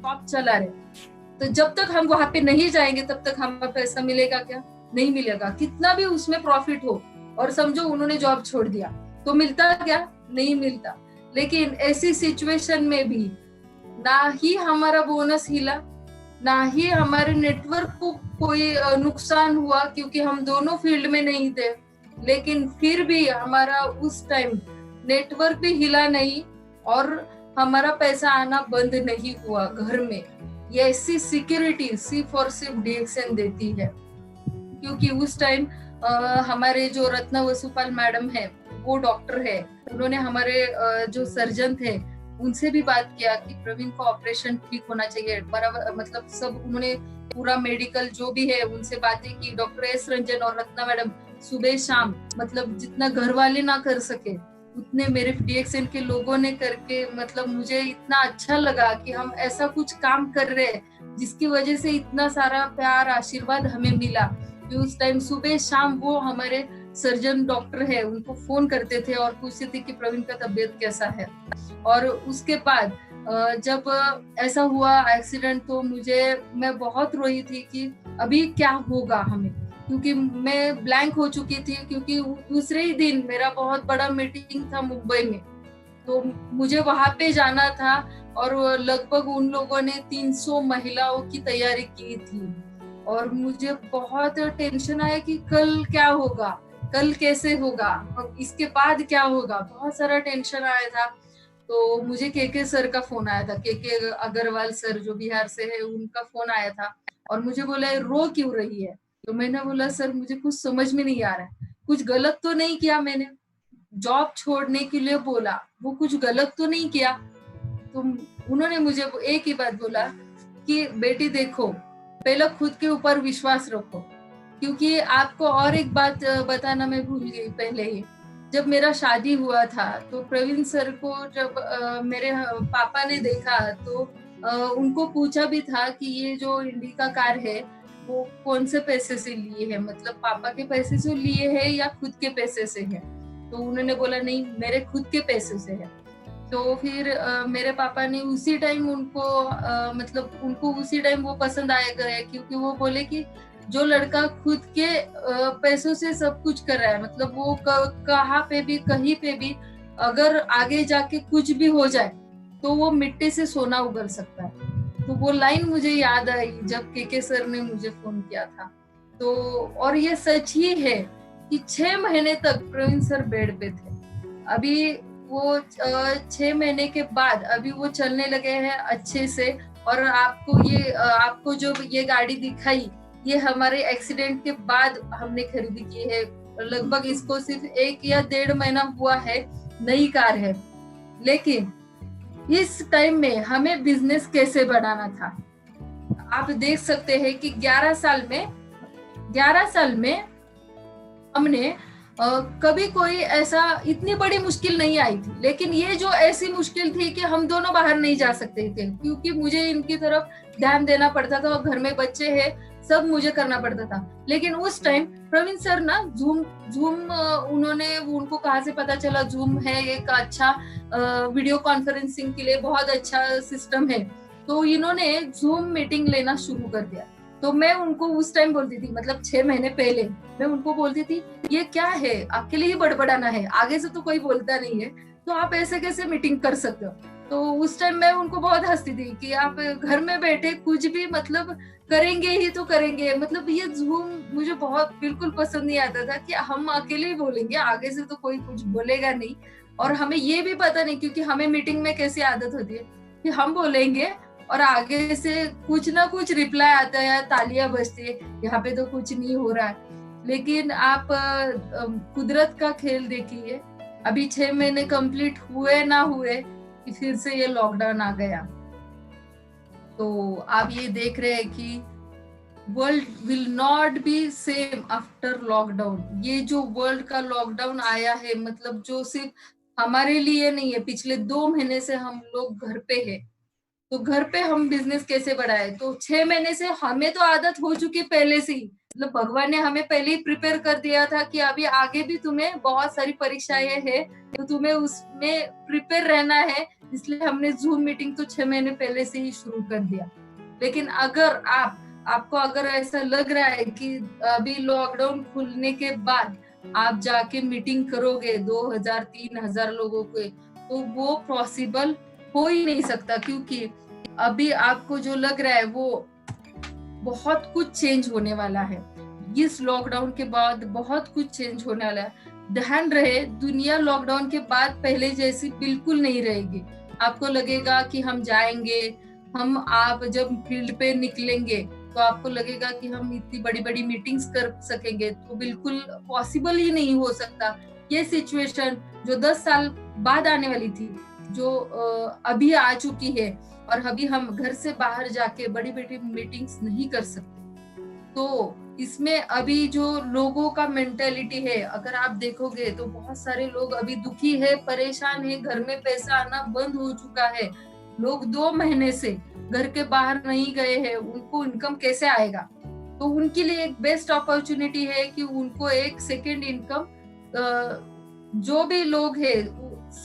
शॉप चला रहे, तो जब तक हम वहां पे नहीं जाएंगे तब तक हमें पैसा मिलेगा क्या? नहीं मिलेगा। कितना भी उसमें प्रॉफिट हो, और समझो उन्होंने जॉब छोड़ दिया तो मिलता क्या? नहीं मिलता। लेकिन ऐसी सिचुएशन में भी ना ही हमारा बोनस हिला, ना ही हमारे नेटवर्क को कोई नुकसान हुआ, क्योंकि हम दोनों फील्ड में नहीं थे। लेकिन फिर भी हमारा उस टाइम नेटवर्क भी हिला नहीं और हमारा पैसा आना बंद नहीं हुआ घर में। ये ऐसी सिक्योरिटी सिर्फ और सिर्फ डीएक्सएन देती है। क्योंकि उस टाइम हमारे जो रत्ना वसुपाल मैडम है, वो डॉक्टर है, उन्होंने हमारे जो सर्जन थे उनसे भी बात किया कि प्रवीण का ऑपरेशन ठीक होना चाहिए, बराबर, मतलब सब उन्होंने पूरा मेडिकल जो भी है उनसे बातें की। डॉक्टर एस रंजन और रत्ना मैडम सुबह शाम, मतलब जितना घर वाले ना कर सके उतने मेरे डीएक्सएन के लोगों ने करके, मतलब मुझे इतना अच्छा लगा कि हम ऐसा कुछ काम कर रहे हैं जिसकी वजह से इतना सारा प्यार आशीर्वाद हमें मिला। कि उस टाइम सुबह शाम वो हमारे सर्जन डॉक्टर है, उनको फोन करते थे और पूछते थे कि प्रवीण का तबीयत कैसा है। और उसके बाद जब ऐसा हुआ एक्सीडेंट, तो मैं बहुत रोई थी कि अभी क्या होगा हमें, क्योंकि मैं ब्लैंक हो चुकी थी। क्योंकि दूसरे ही दिन मेरा बहुत बड़ा मीटिंग था मुंबई में, तो मुझे वहां पे जाना था और लगभग उन लोगों ने 300 महिलाओं की तैयारी की थी। और मुझे बहुत टेंशन आया कि कल क्या होगा, कल कैसे होगा, इसके बाद क्या होगा, बहुत सारा टेंशन आया था। तो मुझे के सर का फोन आया था, के अग्रवाल सर जो बिहार से है, उनका फोन आया था और मुझे बोला रो क्यों रही है। तो मैंने बोला सर मुझे कुछ समझ में नहीं आ रहा है, कुछ गलत तो नहीं किया मैंने, जॉब छोड़ने के लिए बोला, वो कुछ गलत तो नहीं किया। तो उन्होंने मुझे एक ही बात बोला कि बेटी देखो, पहले खुद के ऊपर विश्वास रखो। क्योंकि आपको और एक बात बताना मैं भूल गई पहले ही, जब मेरा शादी हुआ था तो प्रवीण सर को जब मेरे पापा ने देखा तो उनको पूछा भी था कि ये जो इंडिका कार है वो कौन से पैसे से लिए है, मतलब पापा के पैसे से लिए है या खुद के पैसे से है। तो उन्होंने बोला नहीं, मेरे खुद के पैसे से है। तो फिर मेरे पापा ने उसी टाइम उनको मतलब उनको उसी टाइम वो पसंद आए गए, क्योंकि वो बोले कि जो लड़का खुद के पैसों से सब कुछ कर रहा है, मतलब वो कहाँ पे भी कहीं पे भी अगर आगे जाके कुछ भी हो जाए तो वो मिट्टी से सोना उगल सकता है। तो वो लाइन मुझे याद आई जब के सर ने मुझे फोन किया था। तो और ये सच ही है कि 6 महीने तक प्रवीण सर बेड पे थे। अभी वो 6 महीने के बाद अभी वो चलने लगे हैं अच्छे से। और आपको जो ये गाड़ी दिखाई, ये हमारे एक्सीडेंट के बाद हमने खरीदी की है। लगभग इसको सिर्फ 1 या 1.5 महीना हुआ है, नई कार है। लेकिन इस टाइम में हमें बिजनेस कैसे बढ़ाना था, आप देख सकते हैं कि 11 साल में हमने कभी कोई ऐसा इतनी बड़ी मुश्किल नहीं आई थी। लेकिन ये जो ऐसी मुश्किल थी कि हम दोनों बाहर नहीं जा सकते थे, क्योंकि मुझे इनकी तरफ ध्यान देना पड़ता था और घर में बच्चे हैं, सब मुझे करना पड़ता था। लेकिन उस टाइम प्रवीण सर ना जूम उनको कहाँ से पता चला जूम है एक अच्छा वीडियो कॉन्फ्रेंसिंग के लिए बहुत अच्छा सिस्टम है, तो इन्होंने जूम मीटिंग लेना शुरू कर दिया। तो मैं उनको उस टाइम बोलती थी, मतलब 6 महीने पहले मैं उनको बोलती थी ये क्या है, अकेले ही बड़बड़ाना है, आगे से तो कोई बोलता नहीं है, तो आप ऐसे कैसे मीटिंग कर सकते हो। तो उस टाइम मैं उनको बहुत हंसती थी कि आप घर में बैठे कुछ भी मतलब करेंगे ही तो करेंगे, मतलब ये जूम मुझे बहुत बिल्कुल पसंद नहीं आता था कि हम अकेले ही बोलेंगे, आगे से तो कोई कुछ बोलेगा नहीं। और हमें ये भी पता नहीं, क्योंकि हमें मीटिंग में कैसी आदत होती है कि हम बोलेंगे और आगे से कुछ ना कुछ रिप्लाई आता है, तालियां बजती है, यहाँ पे तो कुछ नहीं हो रहा है। लेकिन आप कुदरत का खेल देखिए, अभी 6 महीने कंप्लीट हुए ना हुए कि फिर से ये लॉकडाउन आ गया। तो आप ये देख रहे हैं कि world will not be same after lockdown. ये जो वर्ल्ड का लॉकडाउन आया है, मतलब जो सिर्फ हमारे लिए नहीं है, पिछले 2 महीने से हम लोग घर पे है, तो घर पे हम बिजनेस कैसे बढ़ाए। तो 6 महीने से हमें तो आदत हो चुकी पहले से ही, मतलब भगवान ने हमें पहले ही प्रिपेयर कर दिया था कि अभी आगे भी तुम्हें बहुत सारी परीक्षाएं हैं, तो तुम्हें उसमें प्रिपेयर रहना है, इसलिए हमने जूम मीटिंग तो 6 महीने पहले से ही शुरू कर दिया। लेकिन अगर आपको अगर ऐसा लग रहा है कि अभी लॉकडाउन खुलने के बाद आप जाके मीटिंग करोगे 2000-3000 लोगों के, तो वो पॉसिबल हो ही नहीं सकता, क्योंकि अभी आपको जो लग रहा है वो बहुत कुछ चेंज होने वाला है। इस लॉकडाउन के बाद बहुत कुछ चेंज होने वाला है। ध्यान रहे, दुनिया लॉकडाउन के बाद पहले जैसी बिल्कुल नहीं रहेगी। आपको लगेगा कि हम जाएंगे, आप जब फील्ड पे निकलेंगे तो आपको लगेगा कि हम इतनी बड़ी बड़ी मीटिंग्स कर सकेंगे, तो बिल्कुल पॉसिबल ही नहीं हो सकता। ये सिचुएशन जो 10 साल बाद आने वाली थी, जो अभी आ चुकी है, और अभी हम घर से बाहर जाके बड़ी बड़ी मीटिंग्स नहीं कर सकते। तो इसमें अभी जो लोगों का मेंटेलिटी है, अगर आप देखोगे तो बहुत सारे लोग अभी दुखी है, परेशान है, घर में पैसा आना बंद हो चुका है। लोग 2 महीने से घर के बाहर नहीं गए हैं, उनको इनकम कैसे आएगा। तो उनके लिए एक बेस्ट अपॉर्चुनिटी है कि उनको एक सेकेंड इनकम, जो भी लोग है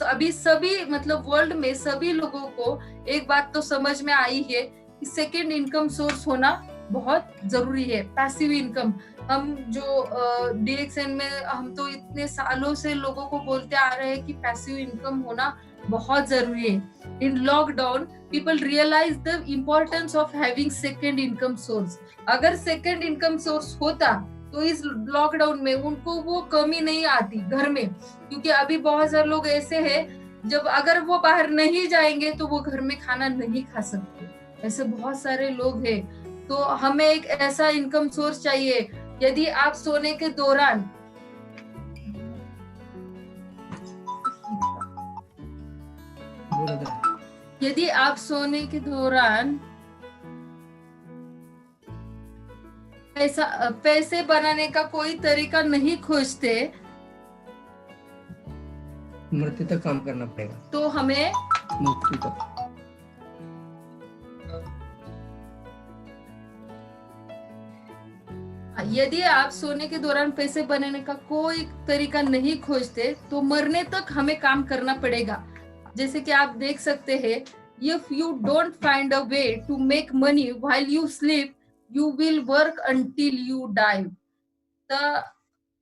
अभी सभी मतलब वर्ल्ड में सभी लोगों को एक बात तो समझ में आई है कि सेकेंड इनकम सोर्स होना बहुत जरूरी है। पैसिव इनकम, हम जो डीएक्सएन में हम तो इतने सालों से लोगों को बोलते आ रहे हैं कि पैसिव इनकम होना बहुत जरूरी है। In lockdown people realize the importance of having second income source. अगर सेकेंड इनकम सोर्स होता तो इस लॉकडाउन में उनको वो कमी नहीं आती घर में, क्योंकि अभी बहुत सारे लोग ऐसे हैं जब अगर वो बाहर नहीं जाएंगे तो वो घर में खाना नहीं खा सकते। ऐसे बहुत सारे लोग हैं। तो हमें एक ऐसा इनकम सोर्स चाहिए। यदि आप सोने के दौरान पैसे बनाने का कोई तरीका नहीं खोजते, मृत्यु तक काम करना पड़ेगा, तो हमें मृत्यु तक। यदि आप सोने के दौरान पैसे बनाने का कोई तरीका नहीं खोजते तो मरने तक हमें काम करना पड़ेगा। जैसे कि आप देख सकते हैं, if you don't find a way to make money while you sleep, you will work until you die. तो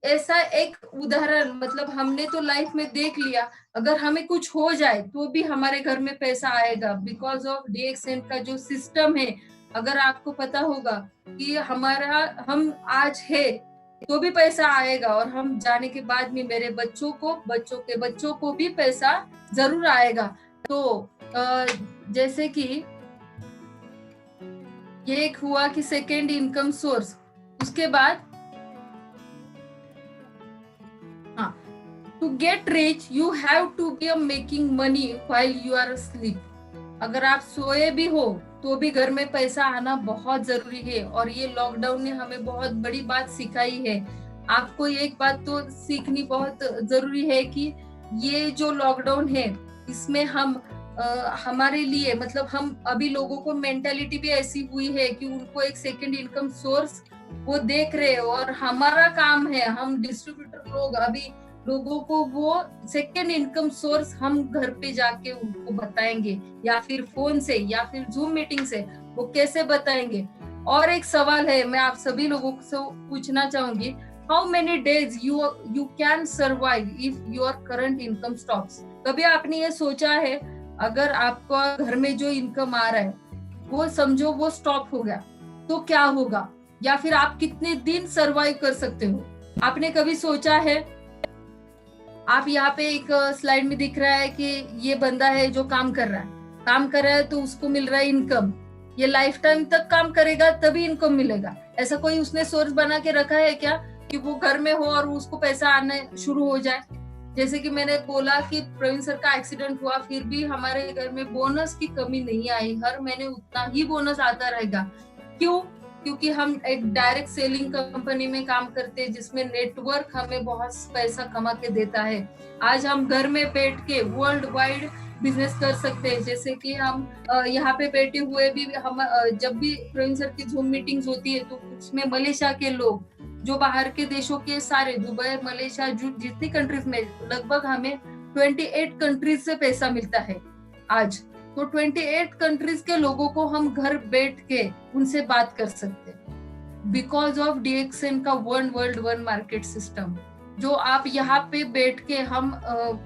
ऐसा एक उदाहरण मतलब हमने तो लाइफ में देख लिया, अगर हमें कुछ हो जाए तो भी हमारे घर में पैसा आएगा बिकॉज ऑफ डीएक्सएन का जो सिस्टम है। अगर आपको पता होगा कि हम आज है तो भी पैसा आएगा, और हम जाने के बाद भी मेरे बच्चों के बच्चों को भी पैसा जरूर आएगा। तो जैसे कि ये एक हुआ कि सेकेंड इनकम सोर्स। उसके बाद to get rich you have to be making money while you are asleep। अगर आप सोए भी हो तो भी घर में पैसा आना बहुत जरूरी है, और ये लॉकडाउन ने हमें बहुत बड़ी बात सिखाई है। आपको एक बात तो सीखनी बहुत जरूरी है कि ये जो लॉकडाउन है इसमें हमारे लिए मतलब हम अभी लोगों को मेंटालिटी भी ऐसी हुई है कि उनको एक सेकंड इनकम सोर्स वो देख रहे हैं, और हमारा काम है, हम डिस्ट्रीब्यूटर लोग अभी लोगों को वो सेकेंड इनकम सोर्स हम घर पे जाके उनको बताएंगे, या फिर फोन से या फिर जूम मीटिंग से वो कैसे बताएंगे। और एक सवाल है, मैं आप सभी लोगों से पूछना चाहूंगी, how many days you can survive if your current income stops. कभी आपने ये सोचा है अगर आपका घर में जो इनकम आ रहा है वो समझो वो स्टॉप हो गया तो क्या होगा, या फिर आप कितने दिन सरवाइव कर सकते हो? आपने कभी सोचा है? आप यहाँ पे एक स्लाइड में दिख रहा है कि ये बंदा है जो काम कर रहा है तो उसको मिल रहा है इनकम। ये लाइफ टाइम तक काम करेगा तभी इनकम मिलेगा। ऐसा कोई उसने सोर्स बना के रखा है क्या कि वो घर में हो और उसको पैसा आने शुरू हो जाए? जैसे कि मैंने बोला कि प्रवीण सर का एक्सीडेंट हुआ, फिर भी हमारे घर में बोनस की कमी नहीं आई, हर महीने उतना ही बोनस आता रहेगा। क्यों? क्योंकि हम एक डायरेक्ट सेलिंग कंपनी में काम करते हैं जिसमें नेटवर्क हमें बहुत पैसा कमा के देता है। आज हम घर में बैठ के वर्ल्ड वाइड बिजनेस कर सकते हैं। जैसे कि हम यहाँ पे बैठे हुए भी हम जब भी प्रवीण सर की जूम मीटिंग्स होती है तो उसमें मलेशिया के लोग, जो बाहर के देशों के सारे, दुबई, मलेशिया, जितनी कंट्रीज में, लगभग हमें 28 कंट्रीज से पैसा मिलता है आज। तो 28 कंट्रीज के लोगों को हम घर बैठ के उनसे बात कर सकते हैं बिकॉज ऑफ डीएक्सएन का one world one market system, जो आप यहाँ पे बैठ के हम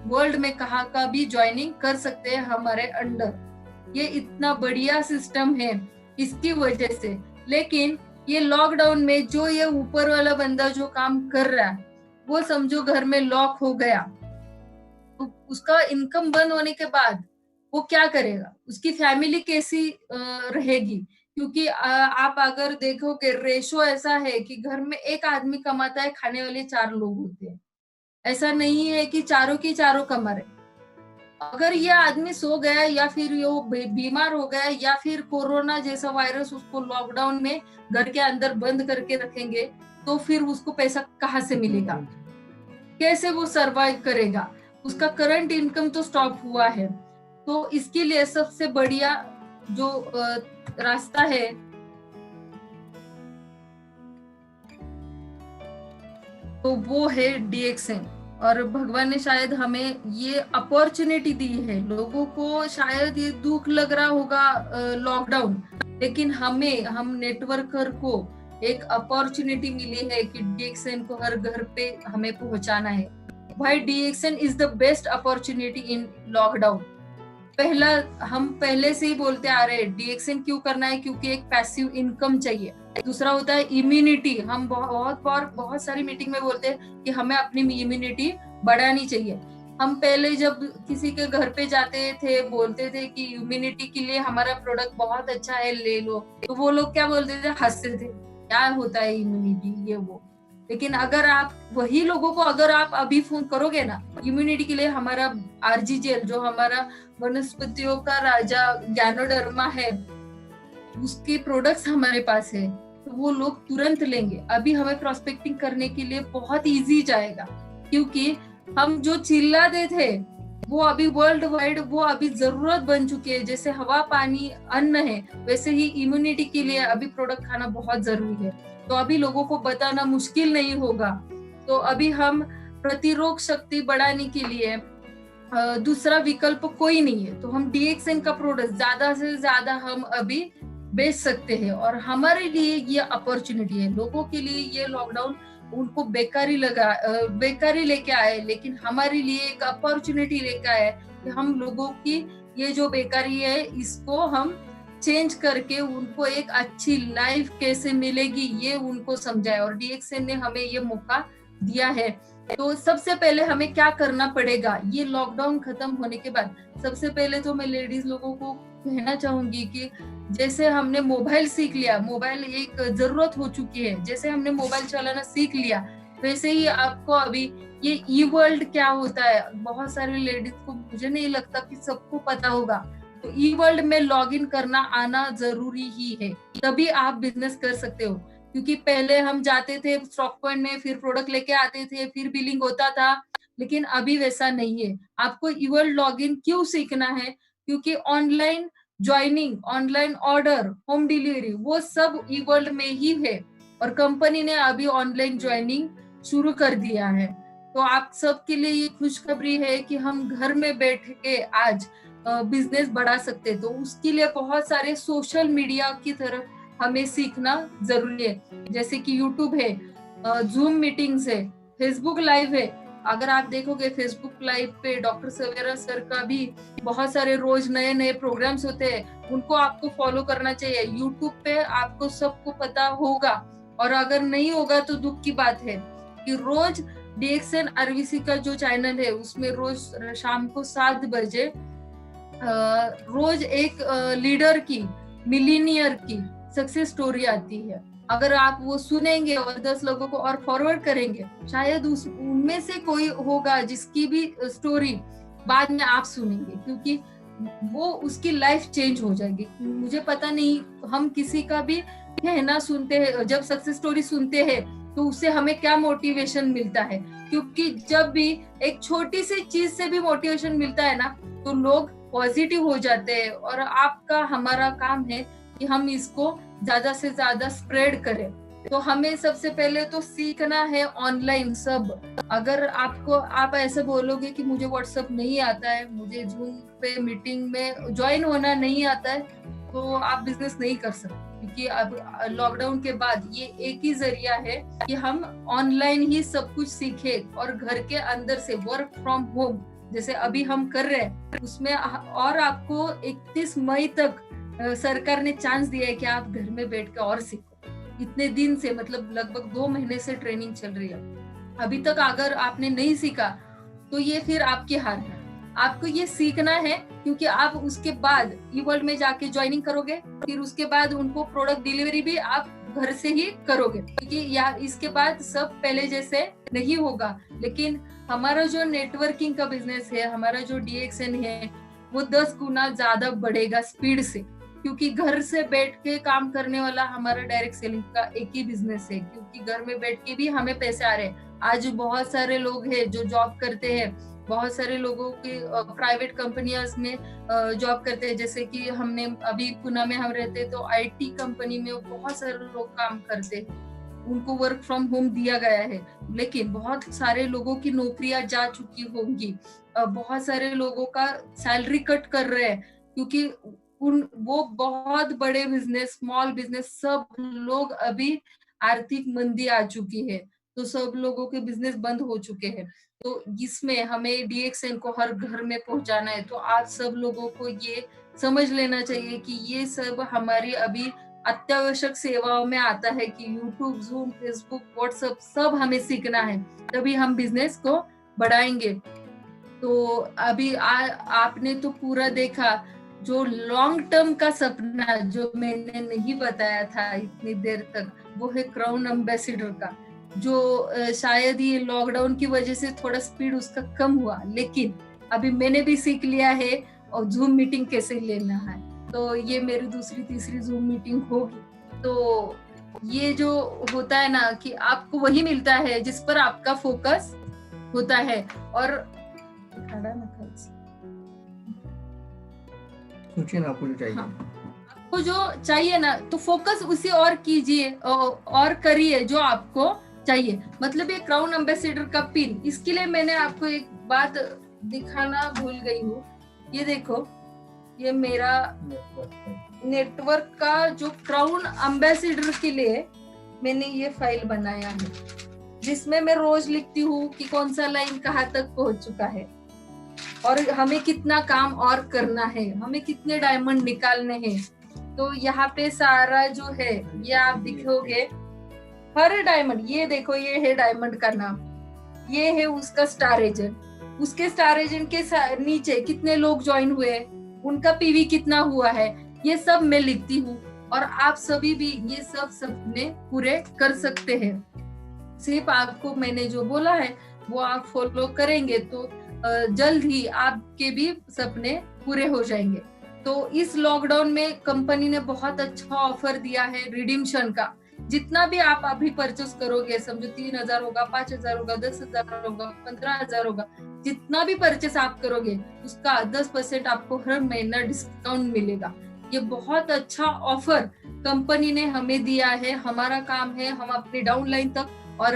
वर्ल्ड में कहाँ का भी ज्वाइनिंग कर सकते हैं हमारे अंडर। ये इतना बढ़िया सिस्टम है इसकी वजह से। लेकिन ये लॉकडाउन में जो ये ऊपर वाला बंदा जो काम कर रहा है वो समझो घर में लॉक हो गया, तो उसका इनकम बंद होने के बाद वो क्या करेगा? उसकी फैमिली कैसी रहेगी? क्योंकि आप अगर देखोगे रेशो ऐसा है कि घर में एक आदमी कमाता है, खाने वाले 4 लोग होते हैं। ऐसा नहीं है कि चारों की चारों कमा रहे। अगर ये आदमी सो गया या फिर वो बीमार हो गया या फिर कोरोना जैसा वायरस उसको लॉकडाउन में घर के अंदर बंद करके रखेंगे तो फिर उसको पैसा कहाँ से मिलेगा? कैसे वो सरवाइव करेगा? उसका करंट इनकम तो स्टॉप हुआ है। तो इसके लिए सबसे बढ़िया जो रास्ता है तो वो है डीएक्सएन। और भगवान ने शायद हमें ये अपॉर्चुनिटी दी है। लोगों को शायद ये दुख लग रहा होगा लॉकडाउन, लेकिन हम नेटवर्कर को एक अपॉर्चुनिटी मिली है कि डीएक्सएन को हर घर पे हमें पहुंचाना है। भाई DXN is the best opportunity in lockdown. हम पहले से ही बोलते आ रहे हैं डीएक्सएन क्यों करना है, क्योंकि एक पैसिव इनकम चाहिए। दूसरा होता है इम्यूनिटी। हम बहुत सारी मीटिंग में बोलते हैं कि हमें अपनी इम्यूनिटी बढ़ानी चाहिए। हम पहले जब किसी के घर पे जाते थे बोलते थे कि इम्यूनिटी के लिए हमारा प्रोडक्ट बहुत अच्छा है, ले लो, तो वो लोग क्या बोलते थे? हंसते थे, क्या होता है इम्यूनिटी, ये वो। लेकिन अगर आप वही लोगों को अगर आप अभी फोन करोगे ना, इम्यूनिटी के लिए हमारा आरजीजेल, जो हमारा वनस्पतियों का राजा गैनोडर्मा है, उसके प्रोडक्ट्स हमारे पास है, तो वो लोग तुरंत लेंगे। अभी हमें प्रोस्पेक्टिंग करने के लिए बहुत इजी जाएगा, क्योंकि हम जो चिल्लाते थे वो अभी वर्ल्ड वाइड वो अभी जरूरत बन चुकी है। जैसे हवा, पानी, अन्न है, वैसे ही इम्यूनिटी के लिए अभी प्रोडक्ट खाना बहुत जरूरी है। तो अभी लोगों को बताना मुश्किल नहीं होगा। तो अभी हम प्रतिरोध शक्ति बढ़ाने के लिए दूसरा विकल्प कोई नहीं है, तो हम डीएक्सएन का प्रोडक्ट ज्यादा से ज्यादा हम अभी बेच सकते हैं। और हमारे लिए ये अपॉर्चुनिटी है। लोगों के लिए ये लॉकडाउन उनको बेकारी लेके आए, लेकिन हमारे लिए एक अपॉर्चुनिटी लेके आए कि हम लोगों की ये जो बेकारी है इसको हम चेंज करके उनको एक अच्छी लाइफ कैसे मिलेगी ये उनको समझाए। और डीएक्सएन ने हमें ये मौका दिया है। तो सबसे पहले हमें क्या करना पड़ेगा ये लॉकडाउन खत्म होने के बाद? सबसे पहले तो मैं लेडीज लोगों को कहना चाहूंगी कि जैसे हमने मोबाइल सीख लिया, मोबाइल एक जरूरत हो चुकी है, जैसे हमने मोबाइल चलाना सीख लिया, वैसे ही आपको अभी ये ई वर्ल्ड क्या होता है, बहुत सारे लेडीज को, मुझे नहीं लगता कि सबको पता होगा। तो ई वर्ल्ड में लॉग इन करना आना जरूरी ही है, तभी आप बिजनेस कर सकते हो। क्योंकि पहले हम जाते थे स्टॉक पॉइंट में, फिर प्रोडक्ट लेके आते थे, फिर बिलिंग होता था, लेकिन अभी वैसा नहीं है। आपको ई वर्ल्ड लॉग इन क्यों सीखना है? क्योंकि online joining, online order, home delivery, वो सब ई वर्ल्ड में ही है। और कंपनी ने अभी ऑनलाइन ज्वाइनिंग शुरू कर दिया है। तो आप सबके लिए ये खुशखबरी है कि हम घर में बैठ के आज बिजनेस बढ़ा सकते हैं। तो उसके लिए बहुत सारे सोशल मीडिया की तरफ हमें सीखना जरूरी है। जैसे कि यूट्यूब है, जूम मीटिंग्स है, फेसबुक लाइव है, अगर आप देखोगे फेसबुक लाइव पे डॉक्टर सवेरा सर का भी बहुत सारे रोज नए नए प्रोग्राम्स होते हैं, उनको आपको फॉलो करना चाहिए। यूट्यूब पे आपको सबको पता होगा, और अगर नहीं होगा तो दुख की बात है कि रोज DXN RVC का जो चैनल है उसमें रोज शाम को 7 बजे रोज एक लीडर की, मिलीनियर की सक्सेस स्टोरी आती है। अगर आप वो सुनेंगे और 10 लोगों को और फॉरवर्ड करेंगे, शायद उनमें से कोई होगा जिसकी भी स्टोरी बाद में आप सुनेंगे, क्योंकि वो उसकी लाइफ चेंज हो जाएगी। मुझे पता नहीं, हम किसी का भी कहना सुनते हैं, जब सक्सेस स्टोरी सुनते हैं तो उससे हमें क्या मोटिवेशन मिलता है, क्योंकि जब भी एक छोटी सी चीज से भी मोटिवेशन मिलता है ना, तो लोग पॉजिटिव हो जाते हैं। और आपका हमारा काम है कि हम इसको ज्यादा से ज्यादा स्प्रेड करें। तो हमें सबसे पहले तो सीखना है ऑनलाइन सब। अगर आप ऐसे बोलोगे कि मुझे व्हाट्सएप नहीं आता है, मुझे जूम पे मीटिंग में ज्वाइन होना नहीं आता है, तो आप बिजनेस नहीं कर सकते, क्योंकि अब लॉकडाउन के बाद ये एक ही जरिया है कि हम ऑनलाइन ही सब कुछ सीखे और घर के अंदर से वर्क फ्रॉम होम जैसे अभी हम कर रहे हैं उसमें। और आपको 31 मई तक सरकार ने चांस दिया है कि आप घर में बैठ के और सीखो। इतने दिन से, मतलब लगभग 2 महीने से ट्रेनिंग चल रही है, अभी तक अगर आपने नहीं सीखा तो ये फिर आपकी हार है। आपको ये सीखना है, क्योंकि आप उसके बाद ई-वर्ल्ड में जाके ज्वाइनिंग करोगे, फिर उसके बाद उनको प्रोडक्ट डिलीवरी भी आप घर से ही करोगे, क्योंकि या इसके बाद सब पहले जैसे नहीं होगा। लेकिन हमारा जो नेटवर्किंग का बिजनेस है, हमारा जो DXN है, वो 10 गुना ज्यादा बढ़ेगा स्पीड से, क्योंकि घर से बैठ के काम करने वाला हमारा डायरेक्ट सेलिंग का एक ही बिजनेस है, क्योंकि घर में बैठ के भी हमें पैसे आ रहे हैं। आज बहुत सारे लोग हैं जो जॉब करते हैं, बहुत सारे लोगों के प्राइवेट कंपनियां में जॉब करते हैं, जैसे कि हमने अभी पुणे में हम रहते हैं, तो IT कंपनी में बहुत सारे लोग काम करते हैं, उनको वर्क फ्रॉम होम दिया गया है। लेकिन बहुत सारे लोगों की नौकरियां जा चुकी होंगी, बहुत सारे लोगों का सैलरी कट कर रहे हैं, क्योंकि वो बहुत बड़े बिजनेस, स्मॉल बिजनेस, सब लोग अभी आर्थिक मंदी आ चुकी है, तो सब लोगों के बिजनेस बंद हो चुके हैं। तो इसमें हमें DXN को हर घर में पहुंचाना है। तो आप सब लोगों को ये समझ लेना चाहिए कि ये सब हमारी अभी अत्यावश्यक सेवाओं में आता है, कि यूट्यूब, जूम, फेसबुक, व्हाट्सएप सब हमें सीखना है, तभी हम बिजनेस को बढ़ाएंगे। तो अभी आपने तो पूरा देखा, जो लॉन्ग टर्म का सपना जो मैंने नहीं बताया था इतनी देर तक, वो है क्राउन एम्बेसडर का, जो शायद ये लॉकडाउन की वजह से थोड़ा स्पीड उसका कम हुआ, लेकिन अभी मैंने भी सीख लिया है और जूम मीटिंग कैसे लेना है। तो ये मेरी दूसरी तीसरी जूम मीटिंग होगी। तो ये जो होता है ना कि आपको वही मिलता है जिस पर आपका फोकस होता है। और सोचिए ना, आपको जो चाहिए, आपको जो चाहिए ना, तो फोकस उसी और कीजिए और करिए जो आपको चाहिए। मतलब ये क्राउन एम्बेसडर का पिन, इसके लिए मैंने आपको एक बात दिखाना भूल गई हूँ। ये देखो, ये मेरा नेटवर्क का जो क्राउन एम्बेसडर के लिए मैंने ये फाइल बनाया है, जिसमें मैं रोज लिखती हूँ कि कौन सा लाइन कहाँ तक पहुंच चुका है और हमें कितना काम और करना है, हमें कितने डायमंड निकालने हैं। तो यहाँ पे सारा जो है ये आप दिखोगे, हर डायमंड, ये देखो, ये है डायमंड का नाम, ये है उसका स्टार एजेंट, उसके स्टार एजेंट के नीचे कितने लोग ज्वाइन हुए, उनका PV कितना हुआ है, ये सब मैं लिखती हूँ। और आप सभी भी ये सब सपने पूरे कर सकते हैं। सिर्फ आपको मैंने जो बोला है वो आप फॉलो करेंगे तो जल्द ही आपके भी सपने पूरे हो जाएंगे। तो इस लॉकडाउन में कंपनी ने बहुत अच्छा ऑफर दिया है रिडीम्शन का। जितना भी आप अभी परचेस करोगे, समझो 3,000 होगा, 5,000 होगा, 10,000 होगा, 15,000 होगा, जितना भी परचेस आप करोगे उसका 10% आपको हर महीना डिस्काउंट मिलेगा। ये बहुत अच्छा ऑफर कंपनी ने हमें दिया है। हमारा काम है हम अपने डाउनलाइन तक, और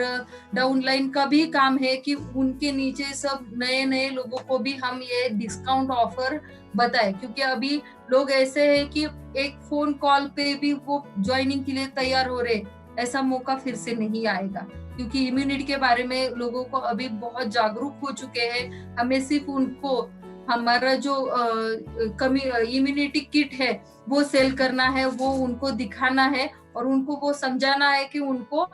डाउनलाइन का भी काम है कि उनके नीचे सब नए नए लोगों को भी हम ये डिस्काउंट ऑफर बताएं, क्योंकि अभी लोग ऐसे हैं कि एक फोन कॉल पे भी वो ज्वाइनिंग के लिए तैयार हो रहे, ऐसा मौका फिर से नहीं आएगा। क्योंकि इम्यूनिटी के बारे में लोगों को अभी बहुत जागरूक हो चुके हैं। हमें सिर्फ उनको हमारा जो इम्यूनिटी किट है वो सेल करना है, वो उनको दिखाना है और उनको वो समझाना है कि उनको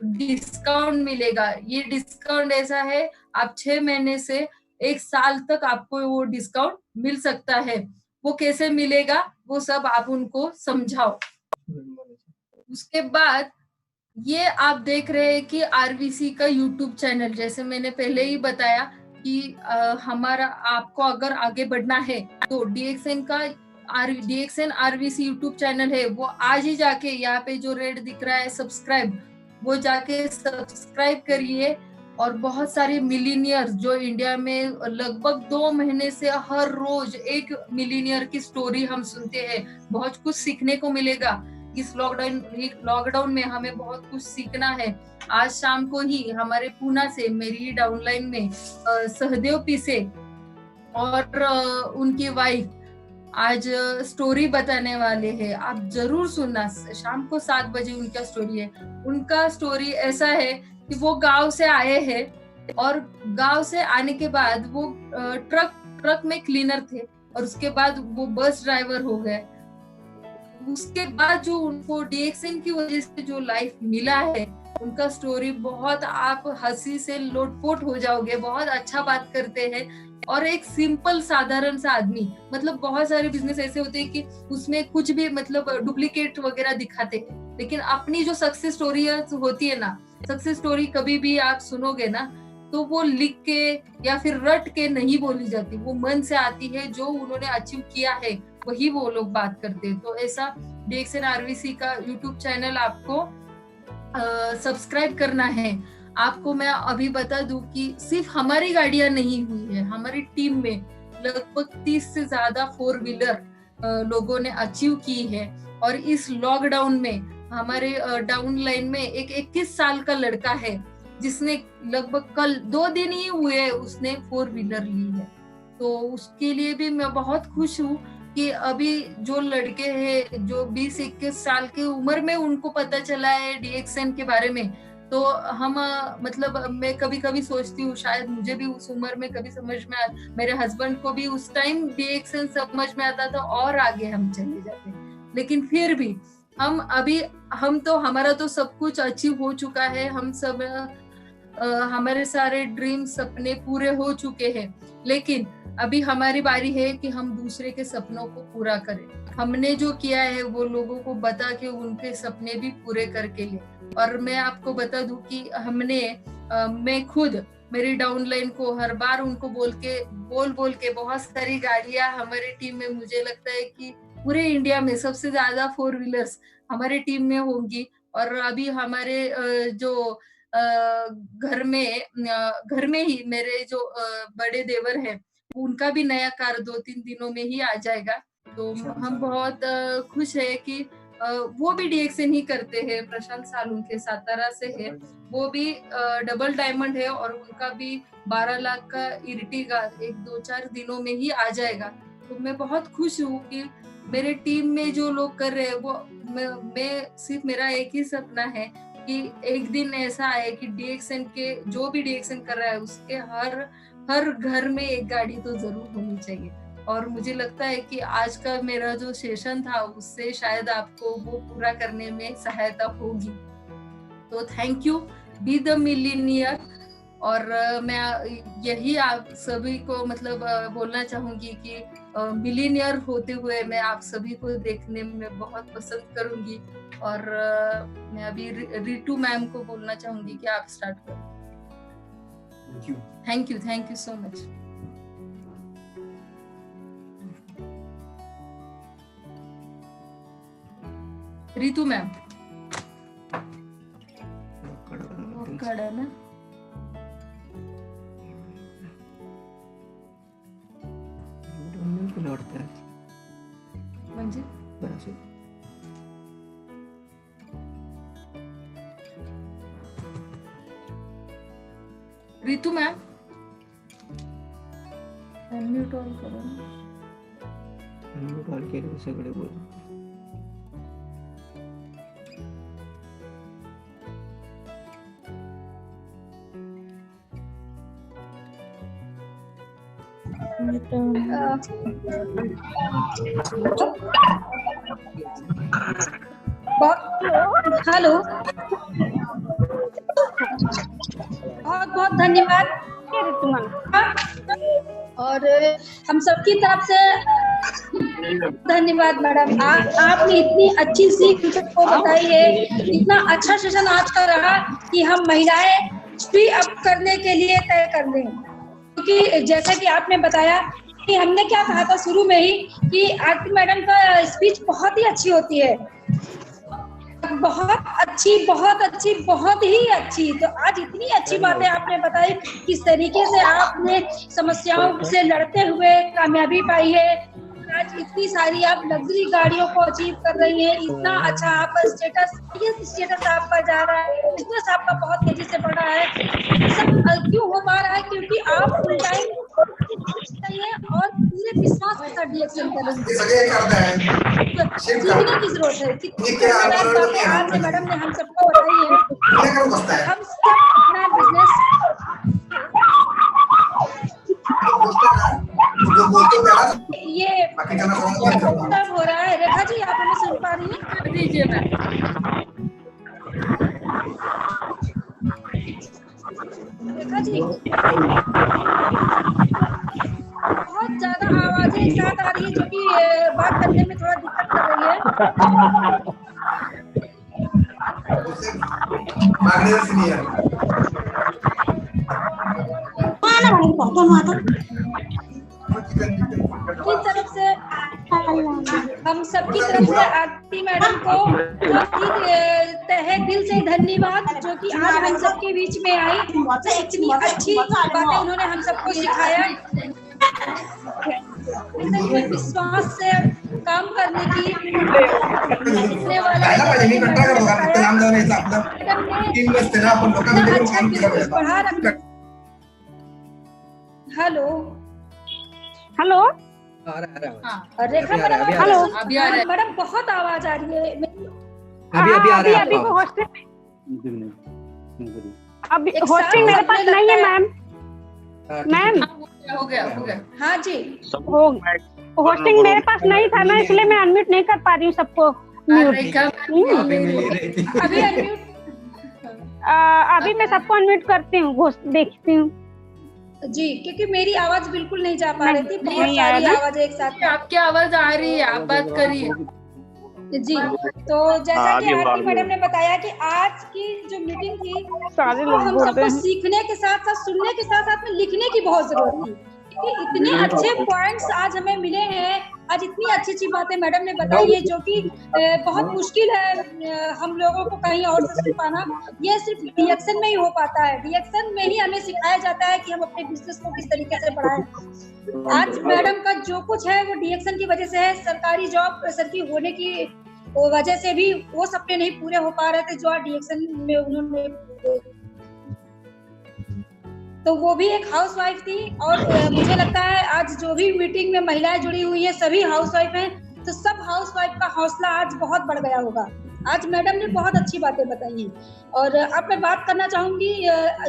डिस्काउंट मिलेगा। ये डिस्काउंट ऐसा है, आप 6 महीने से 1 साल तक आपको वो डिस्काउंट मिल सकता है। वो कैसे मिलेगा वो सब आप उनको समझाओ। उसके बाद ये आप देख रहे हैं कि आरवीसी का यूट्यूब चैनल, जैसे मैंने पहले ही बताया कि हमारा आपको अगर आगे बढ़ना है तो डीएक्सएन आरवीसी यूट्यूब चैनल है, वो आज ही जाके यहाँ पे जो रेड दिख रहा है सब्सक्राइब, वो जाके सब्सक्राइब करिए। और बहुत सारे मिलीनियर जो इंडिया में लगभग 2 महीने से हर रोज एक मिलीनियर की स्टोरी हम सुनते हैं, बहुत कुछ सीखने को मिलेगा। इस लॉकडाउन में हमें बहुत कुछ सीखना है। आज शाम को ही हमारे पूना से मेरी डाउनलाइन में सहदेव पीसे और उनकी वाइफ आज स्टोरी बताने वाले हैं, आप जरूर सुनना। शाम को 7 बजे उनका स्टोरी है। उनका स्टोरी ऐसा है कि वो गांव से आए हैं और गांव से आने के बाद वो ट्रक में क्लीनर थे और उसके बाद वो बस ड्राइवर हो गए। उसके बाद जो उनको डीएक्सएन की वजह से जो लाइफ मिला है, उनका स्टोरी बहुत, आप हंसी से लोटपोट हो जाओगे। बहुत अच्छा बात करते हैं और एक सिंपल साधारण सा आदमी, मतलब बहुत सारे बिजनेस ऐसे होते हैं कि उसमें कुछ भी मतलब डुप्लीकेट वगैरह दिखाते हैं, लेकिन अपनी जो सक्सेस स्टोरी होती है ना, सक्सेस स्टोरी कभी भी आप सुनोगे ना तो वो लिख के या फिर रट के नहीं बोली जाती, वो मन से आती है। जो उन्होंने अचीव किया है वही वो लोग बात करते हैं। तो ऐसा डीएक्सएन आरवीसी का यूट्यूब चैनल आपको सब्सक्राइब करना है। आपको मैं अभी बता दूं कि सिर्फ हमारी गाड़ियां नहीं हुई है, हमारी टीम में लगभग 30 से ज्यादा 4 व्हीलर लोगों ने अचीव की है। और इस लॉकडाउन में हमारे डाउन लाइन में एक 21 साल का लड़का है जिसने लगभग कल 2 दिन ही हुए उसने 4 व्हीलर ली है। तो उसके लिए भी मैं बहुत खुश हूँ कि अभी जो लड़के हैं जो 20-21 साल की उम्र में उनको पता चला है डीएक्सएन के बारे में। तो हम मतलब मैं कभी कभी सोचती हूँ शायद मुझे भी उस उम्र में कभी समझ में मेरे हस्बैंड को भी उस टाइम डीएक्सएन समझ में आता था और आगे हम चले जाते। लेकिन फिर भी हम तो हमारा तो सब कुछ अचीव हो चुका है, हम सब हमारे सारे ड्रीम सपने पूरे हो चुके हैं। लेकिन अभी हमारी बारी है कि हम दूसरे के सपनों को पूरा करें। हमने जो किया है वो लोगों को बता के उनके सपने भी पूरे करके ले। और मैं आपको बता दूं कि मैं खुद मेरी डाउनलाइन को हर बार उनको बोल के बहुत सारी गाड़ियां हमारी टीम में, मुझे लगता है कि पूरे इंडिया में सबसे ज्यादा 4 व्हीलर्स हमारी टीम में होंगी। और अभी हमारे जो घर में ही मेरे जो बड़े देवर हैं उनका भी नया कार 2-3 दिनों में ही आ जाएगा। तो हम बहुत खुश है कि वो भी डीएक्सएन ही करते हैं। प्रशांत सालुंके सातारा से है, वो भी डबल डायमंड है और उनका भी 12 लाख का इर्टिगा 1-2-4 दिनों में ही आ जाएगा। तो मैं बहुत खुश हूँ कि मेरे टीम में जो लोग कर रहे हैं वो मैं सिर्फ मेरा एक ही सपना है कि एक दिन ऐसा आए कि डीएक्सएन के जो भी डीएक्सएन कर रहा है उसके हर घर में एक गाड़ी तो जरूर होनी चाहिए। और मुझे लगता है कि आज का मेरा जो सेशन था उससे शायद आपको वो पूरा करने में सहायता होगी। तो thank you, be the millionaire. और मैं यही आप सभी को मतलब बोलना चाहूंगी कि मिलीनियर होते हुए मैं आप सभी को देखने में बहुत पसंद करूंगी। और मैं अभी रितु मैम को बोलना चाहूंगी कि आप स्टार्ट करो। Thank you so much. Ritu ma'am खड़ा ना म्हणजे रितु मैम अनम्यूट ऑन करो। अनम्यूट ऑन केलं सगळे बोल। हेलो, बहुत बहुत धन्यवाद। और हम सबकी तरफ से धन्यवाद मैडम। आपने इतनी अच्छी सीख को बताई है, इतना अच्छा सेशन आज का रहा कि हम महिलाएं भी अब करने के लिए तय कर लें, क्योंकि जैसा कि आपने बताया कि हमने क्या कहा था शुरू में ही कि आरती मैडम का स्पीच बहुत ही अच्छी होती है, बहुत अच्छी, बहुत अच्छी, बहुत ही अच्छी। तो आज इतनी अच्छी बातें आपने बताई, किस तरीके से आपने समस्याओं से लड़ते हुए कामयाबी पाई है। आज इतनी सारी आप लग्जरी गाड़ियों को अचीव कर रही हैं, इतना अच्छा आपका स्टेटस आपका जा रहा है, बिजनेस आपका बहुत तेजी से बढ़ रहा है। सब क्यों हो पा रहा है? क्योंकि आप फुल टाइम और पूरे विश्वास के साथ डीएक्शन कर रही हैं। सीखने की जरूरत है। कितनी बातें आज मैडम ने हम सबको बताई है। हम सब अपना बिजनेस ये हो रहा है। रेखा जी, आप हमें सुन पा रही हैं? कर दीजिए मैम। रेखा जी, बहुत ज्यादा आवाजें एक साथ आ रही है, जो कि बात करने में थोड़ा दिक्कत कर रही की तरफ से हम सबकी तरफ से आरती मैडम को तहे दिल से धन्यवाद, जो कि आज हम सबके बीच में आई। इतनी अच्छी बातें उन्होंने हम सबको सिखाया, विश्वास से काम करने की बढ़ा रखना। हेलो हेलो, रेखा मैडम, हेलो मैडम, बहुत आवाज आ रही है। अभी आ रहा है। अभी होस्टिंग मेरे पास नहीं है मैम। मैम हो गया। हाँ जी, होस्टिंग मेरे पास नहीं था ना, इसलिए मैं अनम्यूट नहीं कर पा रही हूँ सबको। अभी मैं सबको अनम्यूट करती हूँ, देखती हूँ जी, क्योंकि मेरी आवाज बिल्कुल नहीं जा पा रही थी। बहुत सारी आवाज एक साथ। आपकी आवाज आ रही है, आप बात करिए जी। तो जैसा कि आरती मैडम ने बताया कि आज की जो मीटिंग थी, हम सबको सीखने के साथ साथ, सुनने के साथ साथ में लिखने की बहुत जरूरत थी, क्योंकि इतने अच्छे पॉइंट्स आज हमें मिले हैं। आज इतनी अच्छी अच्छी बातें मैडम ने बताई है, जो कि बहुत मुश्किल है हम लोगों को कहीं और से सुन पाना। ये सिर्फ डीएक्शन में ही हो पाता है। डीएक्शन में ही हमें सिखाया जाता है कि हम अपने बिजनेस को किस तरीके से बढ़ाएं। आज मैडम का जो कुछ है वो डीएक्शन की वजह से है। सरकारी जॉब प्रेशर की होने की वजह से भी वो सपने नहीं पूरे हो पा रहे थे जो आज डीएक्शन में उन्होंने, तो वो भी एक हाउसवाइफ थी। और मुझे लगता है आज जो भी मीटिंग में महिलाएं जुड़ी हुई हैं सभी हाउसवाइफ हैं, तो सब हाउसवाइफ का हौसला आज बहुत बढ़ गया होगा। आज मैडम ने बहुत अच्छी बातें बताई हैं। और अब मैं बात करना चाहूंगी,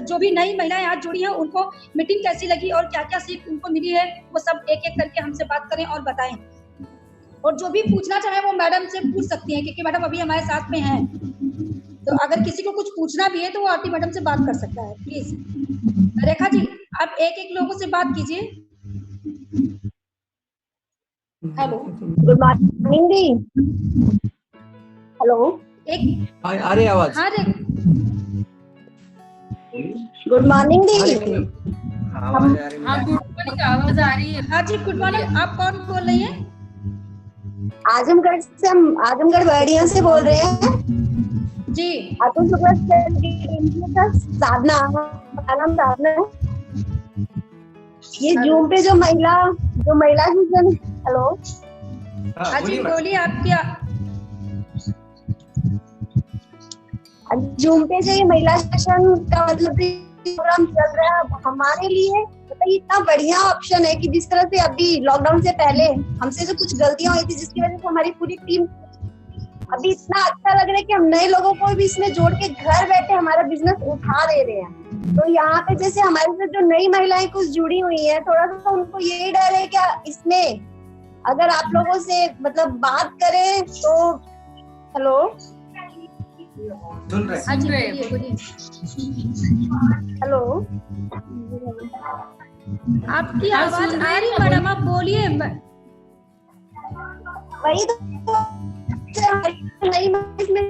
जो भी नई महिलाएं आज जुड़ी हैं उनको मीटिंग कैसी लगी और क्या क्या सीख उनको मिली है, वो सब एक एक करके हमसे बात करें और बताएं। और जो भी पूछना चाहे वो मैडम से पूछ सकती हैं, क्योंकि मैडम अभी हमारे साथ में हैं। तो अगर किसी को कुछ पूछना भी है तो वो आरती मैडम से बात कर सकता है। प्लीज रेखा जी, आप एक एक लोगों से बात कीजिए। हेलो, गुड मॉर्निंग दी। हेलो, एक आ रही आवाज? हाँ रे, गुड मॉर्निंग दी। हाँ, गुड मॉर्निंग, आवाज आ रही है। हाँ जी, गुड मॉर्निंग। आप कौन बोल रही हैं? आजमगढ़ से, हम आजमगढ़ बैरिया से बोल रहे हैं जी। साधना, नाम साधना। ये जूम पे जो महिला सेशन, हेलो हाँ जी बोलिए। आपकी जूम पे जो ये महिला सेशन का मतलब प्रोग्राम चल रहा है हमारे लिए, मतलब इतना बढ़िया ऑप्शन है कि जिस तरह से अभी लॉकडाउन से पहले हमसे जो कुछ गलतियां हुई थी जिसकी वजह से हमारी पूरी टीम अभी इतना अच्छा लग रहा है कि हम नए लोगों को भी इसमें जोड़ के घर बैठे हमारा बिजनेस उठा दे रहे हैं। तो यहाँ पे जैसे हमारे साथ जो नई महिलाएं कुछ जुड़ी हुई हैं, थोड़ा सा उनको यही डर है क्या इसमें अगर आप लोगों से मतलब बात करें तो। हेलो, सुन रहे हाँ जी, बोलिए। हेलो, आपकी हाँ, आवाज सुन आ रही रही हूँ, मैडम, आप बोलिए। वही तो नई इसमें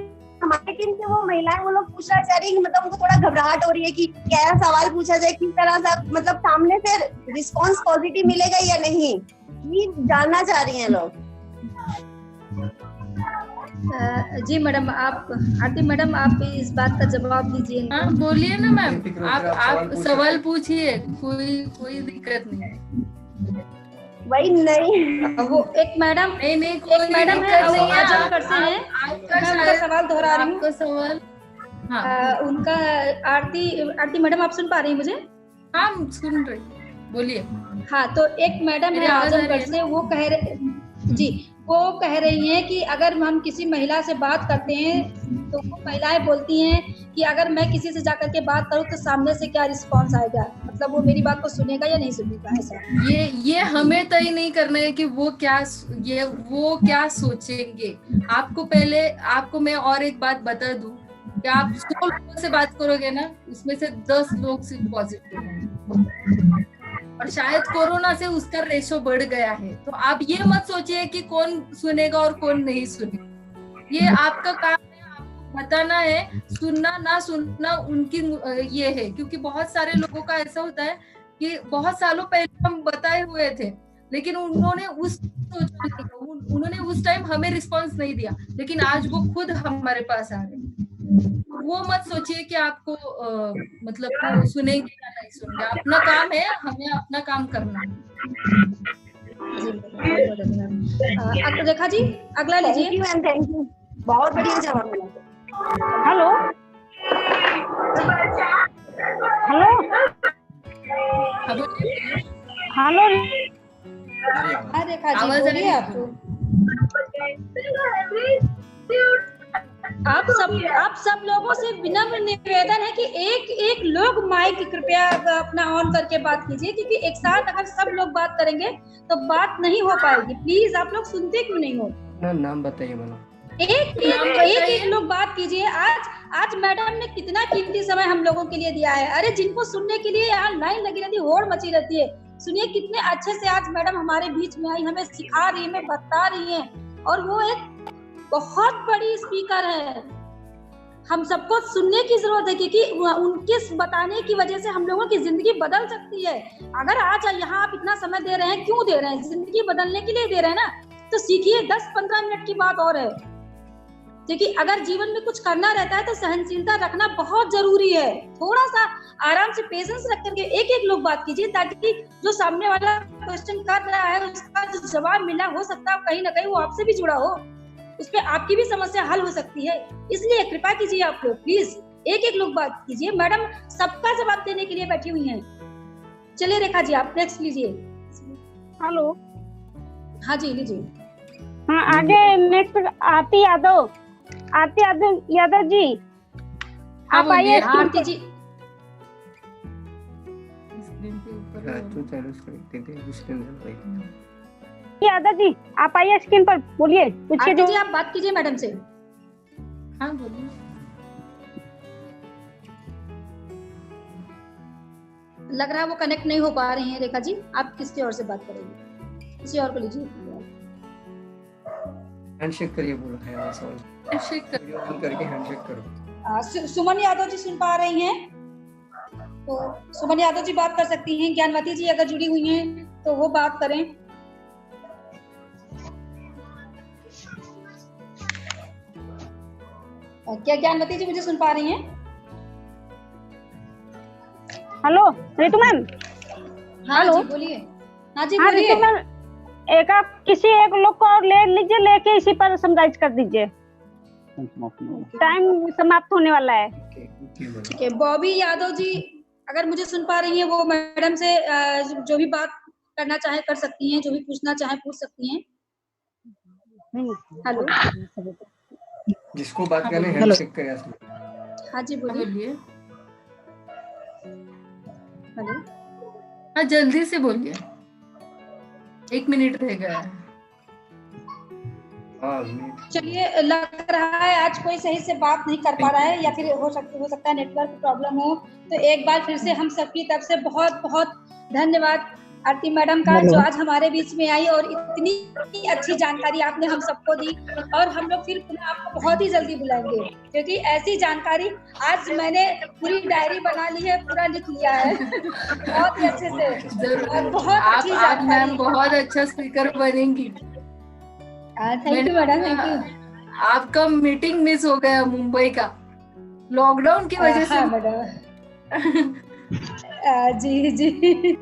हमारे टीम से वो महिलाएं वो लोग पूछना चाह रही है कि मतलब उनको थोड़ा घबराहट हो रही है कि क्या सवाल पूछा जाए, किस तरह से मतलब सामने से रिस्पांस पॉजिटिव मिलेगा या नहीं, ये जानना चाह रही हैं लोग। जी मैडम, आप आरती मैडम, आप इस बात का जवाब दीजिए। हाँ बोलिए ना मैम, बेफिक्र आप होकर आप आप सवाल पूछ सवाल सकते पूछिए, कोई दिक्कत नहीं है। वही नहीं, वो एक मैडम नहीं कोई एक मैडम है, दिक्कत नहीं है। आजमगढ़ से हैं। आपका मैं उनका शायद सवाल दोहरा रही हूँ। आपका सवाल, हाँ उनका आरती मैडम, आप सुन पा रही हैं मुझे? हाँ सुन रही, बोलिए। हाँ, तो एक मैडम मेरी है आवाज आ रही आजमगढ़ है से, वो कह रहे जी, वो कह रही हैं कि अगर हम किसी महिला से बात करते हैं तो वो महिलाएं बोलती हैं कि अगर मैं किसी से जाकर के बात करूं तो सामने से क्या रिस्पांस आएगा, मतलब वो मेरी बात को सुनेगा या नहीं सुनेगा, ऐसा। ये हमें तय नहीं करना है कि वो क्या सोचेंगे। आपको मैं और एक बात बता दूं कि आप 100 लोगों से बात करोगे ना, उसमें से 10 लोग सिर्फ पॉजिटिव हैं, और शायद कोरोना से उसका रेशो बढ़ गया है। तो आप ये मत सोचिए कि कौन सुनेगा और कौन नहीं सुनेगा। ये आपका काम है, आपको बताना है। सुनना ना सुनना उनकी ये है, क्योंकि बहुत सारे लोगों का ऐसा होता है कि बहुत सालों पहले हम बताए हुए थे, लेकिन उन्होंने उन्होंने उस टाइम हमें रिस्पांस नहीं दिया, लेकिन आज वो खुद हमारे पास आ गए। वो मत सोचिए कि आपको मतलब वो सुनेंगे या नहीं सुनेंगे। अपना काम है, हमें अपना काम करना है। रेखा जी, अगला थैंक लीजिए। यू मैम, थैंक यू, बहुत बढ़िया जवाब मिला। हेलो हेलो हेलो, हाँ रेखा जी, आवाज आ रही बोलिए। है? आप सब लोगों से विनम्र निवेदन है कि एक लोग माइक कृपया अपना ऑन करके बात कीजिए, क्योंकि एक साथ अगर सब लोग बात करेंगे तो बात नहीं हो पाएगी। प्लीज, आप लोग सुनते क्यों नहीं हो? अपना नाम बताइए मैडम। एक लोग बात कीजिए। आज मैडम ने कितना कीमती समय हम लोगों के लिए दिया है। अरे जिनको सुनने के लिए यहाँ लाइन लगी रहती है, होड़ मची रहती है। सुनिए कितने अच्छे से आज मैडम हमारे बीच में आई, हमें सिखा रही है, हमें बता रही है, और वो एक बहुत बड़ी स्पीकर है। हम सबको सुनने की जरूरत है, क्योंकि उनके बताने की वजह से हम लोगों की जिंदगी बदल सकती है। अगर आज यहाँ आप इतना समय दे रहे हैं, क्यों दे रहे हैं? जिंदगी बदलने के लिए दे रहे हैं ना, तो सीखिए। 10-15 मिनट की बात और है, क्योंकि अगर जीवन में कुछ करना रहता है तो सहनशीलता रखना बहुत जरूरी है। थोड़ा सा आराम से पेशेंस रख करके एक लोग बात कीजिए, ताकि जो सामने वाला क्वेश्चन कर रहा है उसका जो जवाब मिला, हो सकता है कहीं ना कहीं वो आपसे भी जुड़ा हो, उस पर आपकी भी समस्या हल हो सकती है। इसलिए कृपा कीजिए आप लोग, प्लीज एक लोग बात कीजिए। मैडम सबका जवाब देने के लिए बैठी हुई हैं। चलिए रेखा जी, आप नेक्स्ट लीजिए। हेलो, हाँ जी, लीजिए। हाँ आगे नेक्स्ट आरती यादव जी, आप आइए। आरती जी, यादव जी आप आइए स्क्रीन पर, बोलिए, पूछिए। आरती जी आप बात कीजिए मैडम से। हाँ बोलिए। लग रहा है वो कनेक्ट नहीं हो पा रही हैं रेखा जी, आप किसके और से बात करेंगे? किसी और को लीजिए। हैंडशेक करिए, बोला है आवाज सवाल। हैंडशेक वीडियो ऑन करके हैंडशेक करो। सुमन यादव जी सुन पा रही हैं, तो सुमन यादव जी बात कर सकती हैं। ज्ञानवती जी अगर जुड़ी हुई हैं तो वो बात करें। क्या ज्ञानवती जी मुझे सुन पा रही हैं? Hello Ritu ma'am. हाँ हेलो जी बोलिए। हाँ जी हाँ बोलिए। रितु मैम, आप किसी एक लोग को और ले लीजिए, लेके इसी पर समराइज कर दीजिए, टाइम समाप्त होने वाला है। ठीक है, बॉबी यादव जी अगर मुझे सुन पा रही हैं, वो मैडम से जो भी बात करना चाहे कर सकती हैं, जो भी पूछना चाहे पूछ सकती हैं। हेलो, जिसको बात हाँ करना है बोलिए। हैंडशेक करे असली। हाँ जी हाँ बोलिए। बोलिए। हेलो। हाँ जल्दी से बोलिए, 1 मिनट रह गया है। हाँ मीट। चलिए, लग रहा है आज कोई सही से बात नहीं कर पा रहा है, या फिर हो सकता है नेटवर्क प्रॉब्लम हो। तो एक बार फिर से हम सबकी तरफ से बहुत बहुत धन्यवाद आरती मैडम का, जो आज हमारे बीच में आई और इतनी अच्छी जानकारी आपने हम सबको दी। और हम लोग फिर पुनः आपको बहुत ही जल्दी बुलाएंगे, क्योंकि ऐसी जानकारी आज मैंने पूरी डायरी बना ली है, पूरा लिख लिया है बहुत ही अच्छे से, जरूर। और बहुत आप अच्छी मैम जानकारी। बहुत अच्छा स्पीकर बनेंगी। Thank you madam, thank you. आपका मीटिंग मिस हो गया मुंबई का, लॉकडाउन की वजह से। हाँ मैडम। जी जी।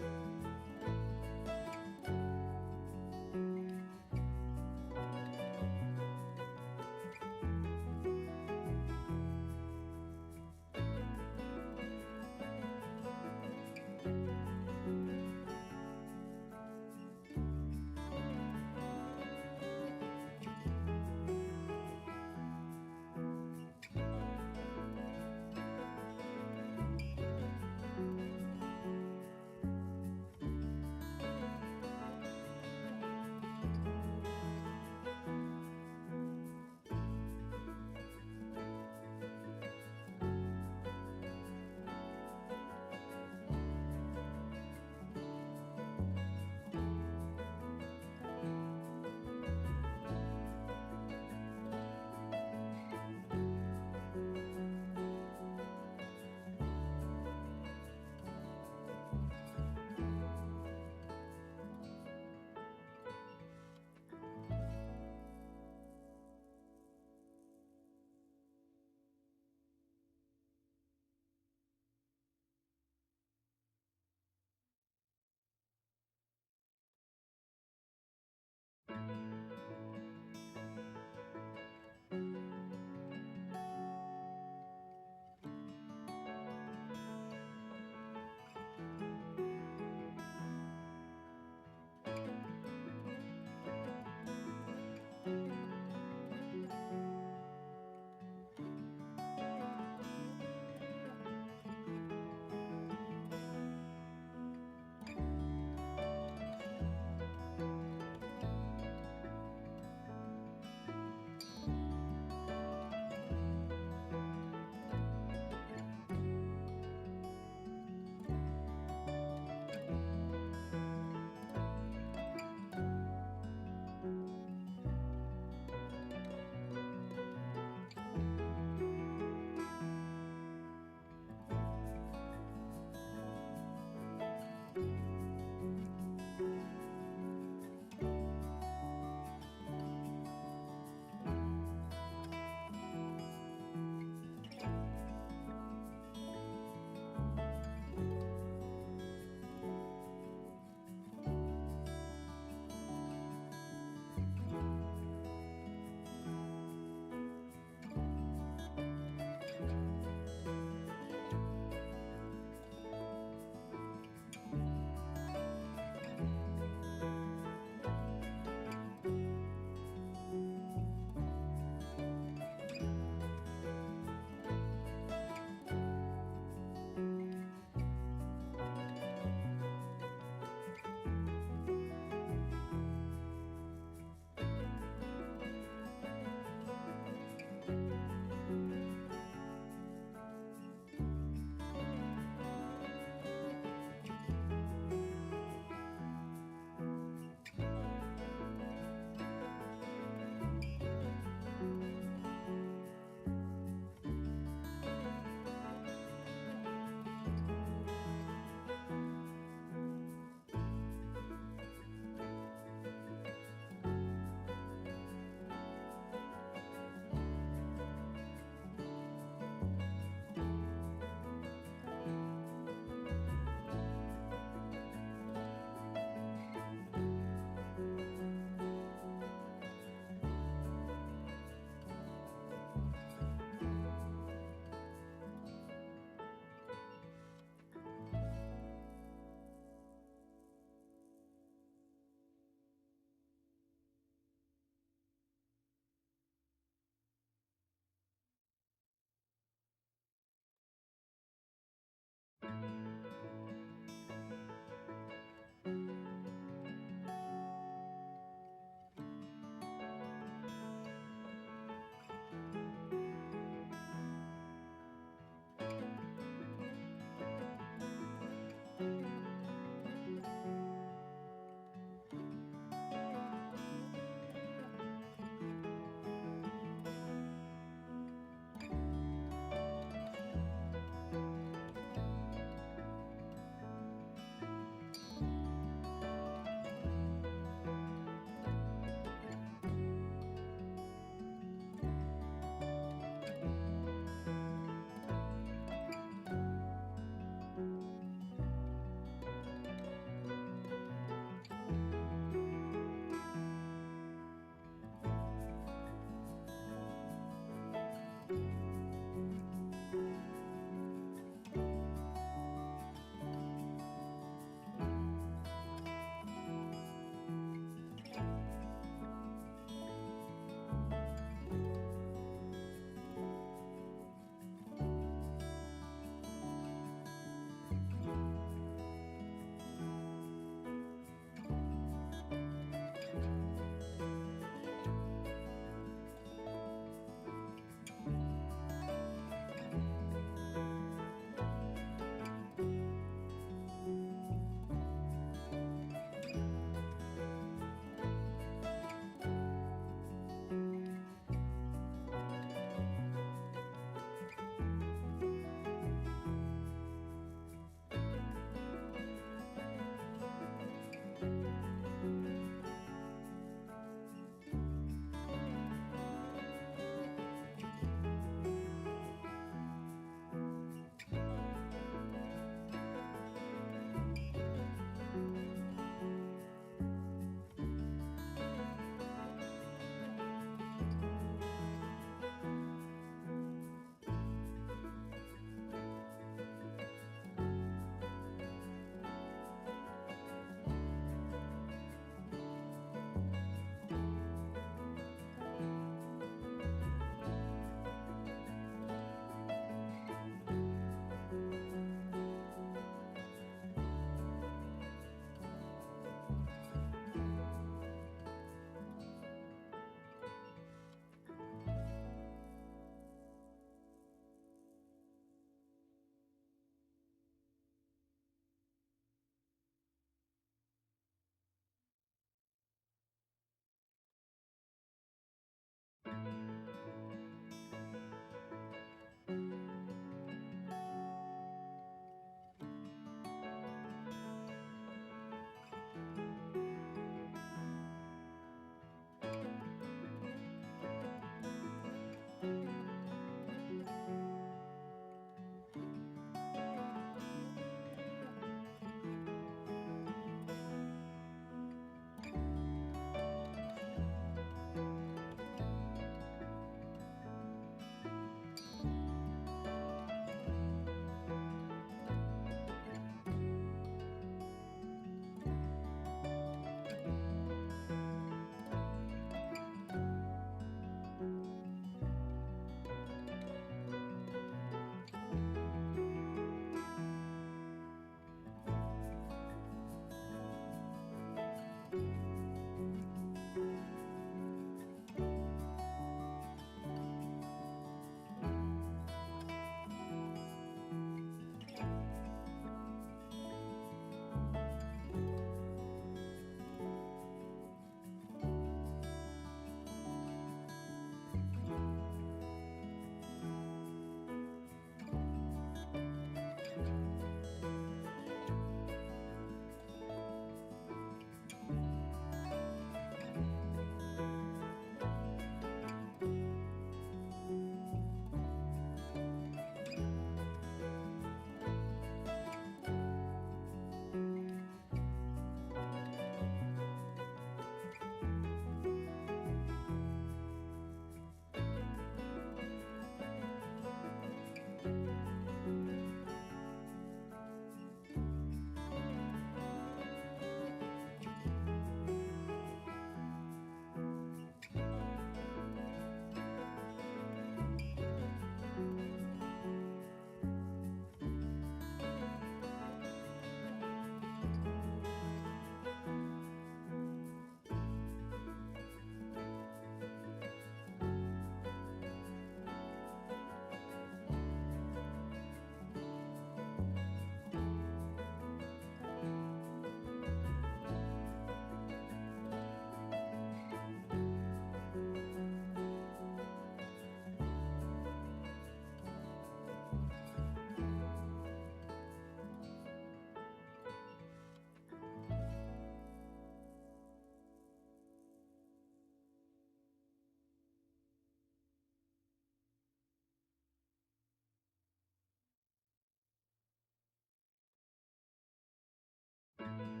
है।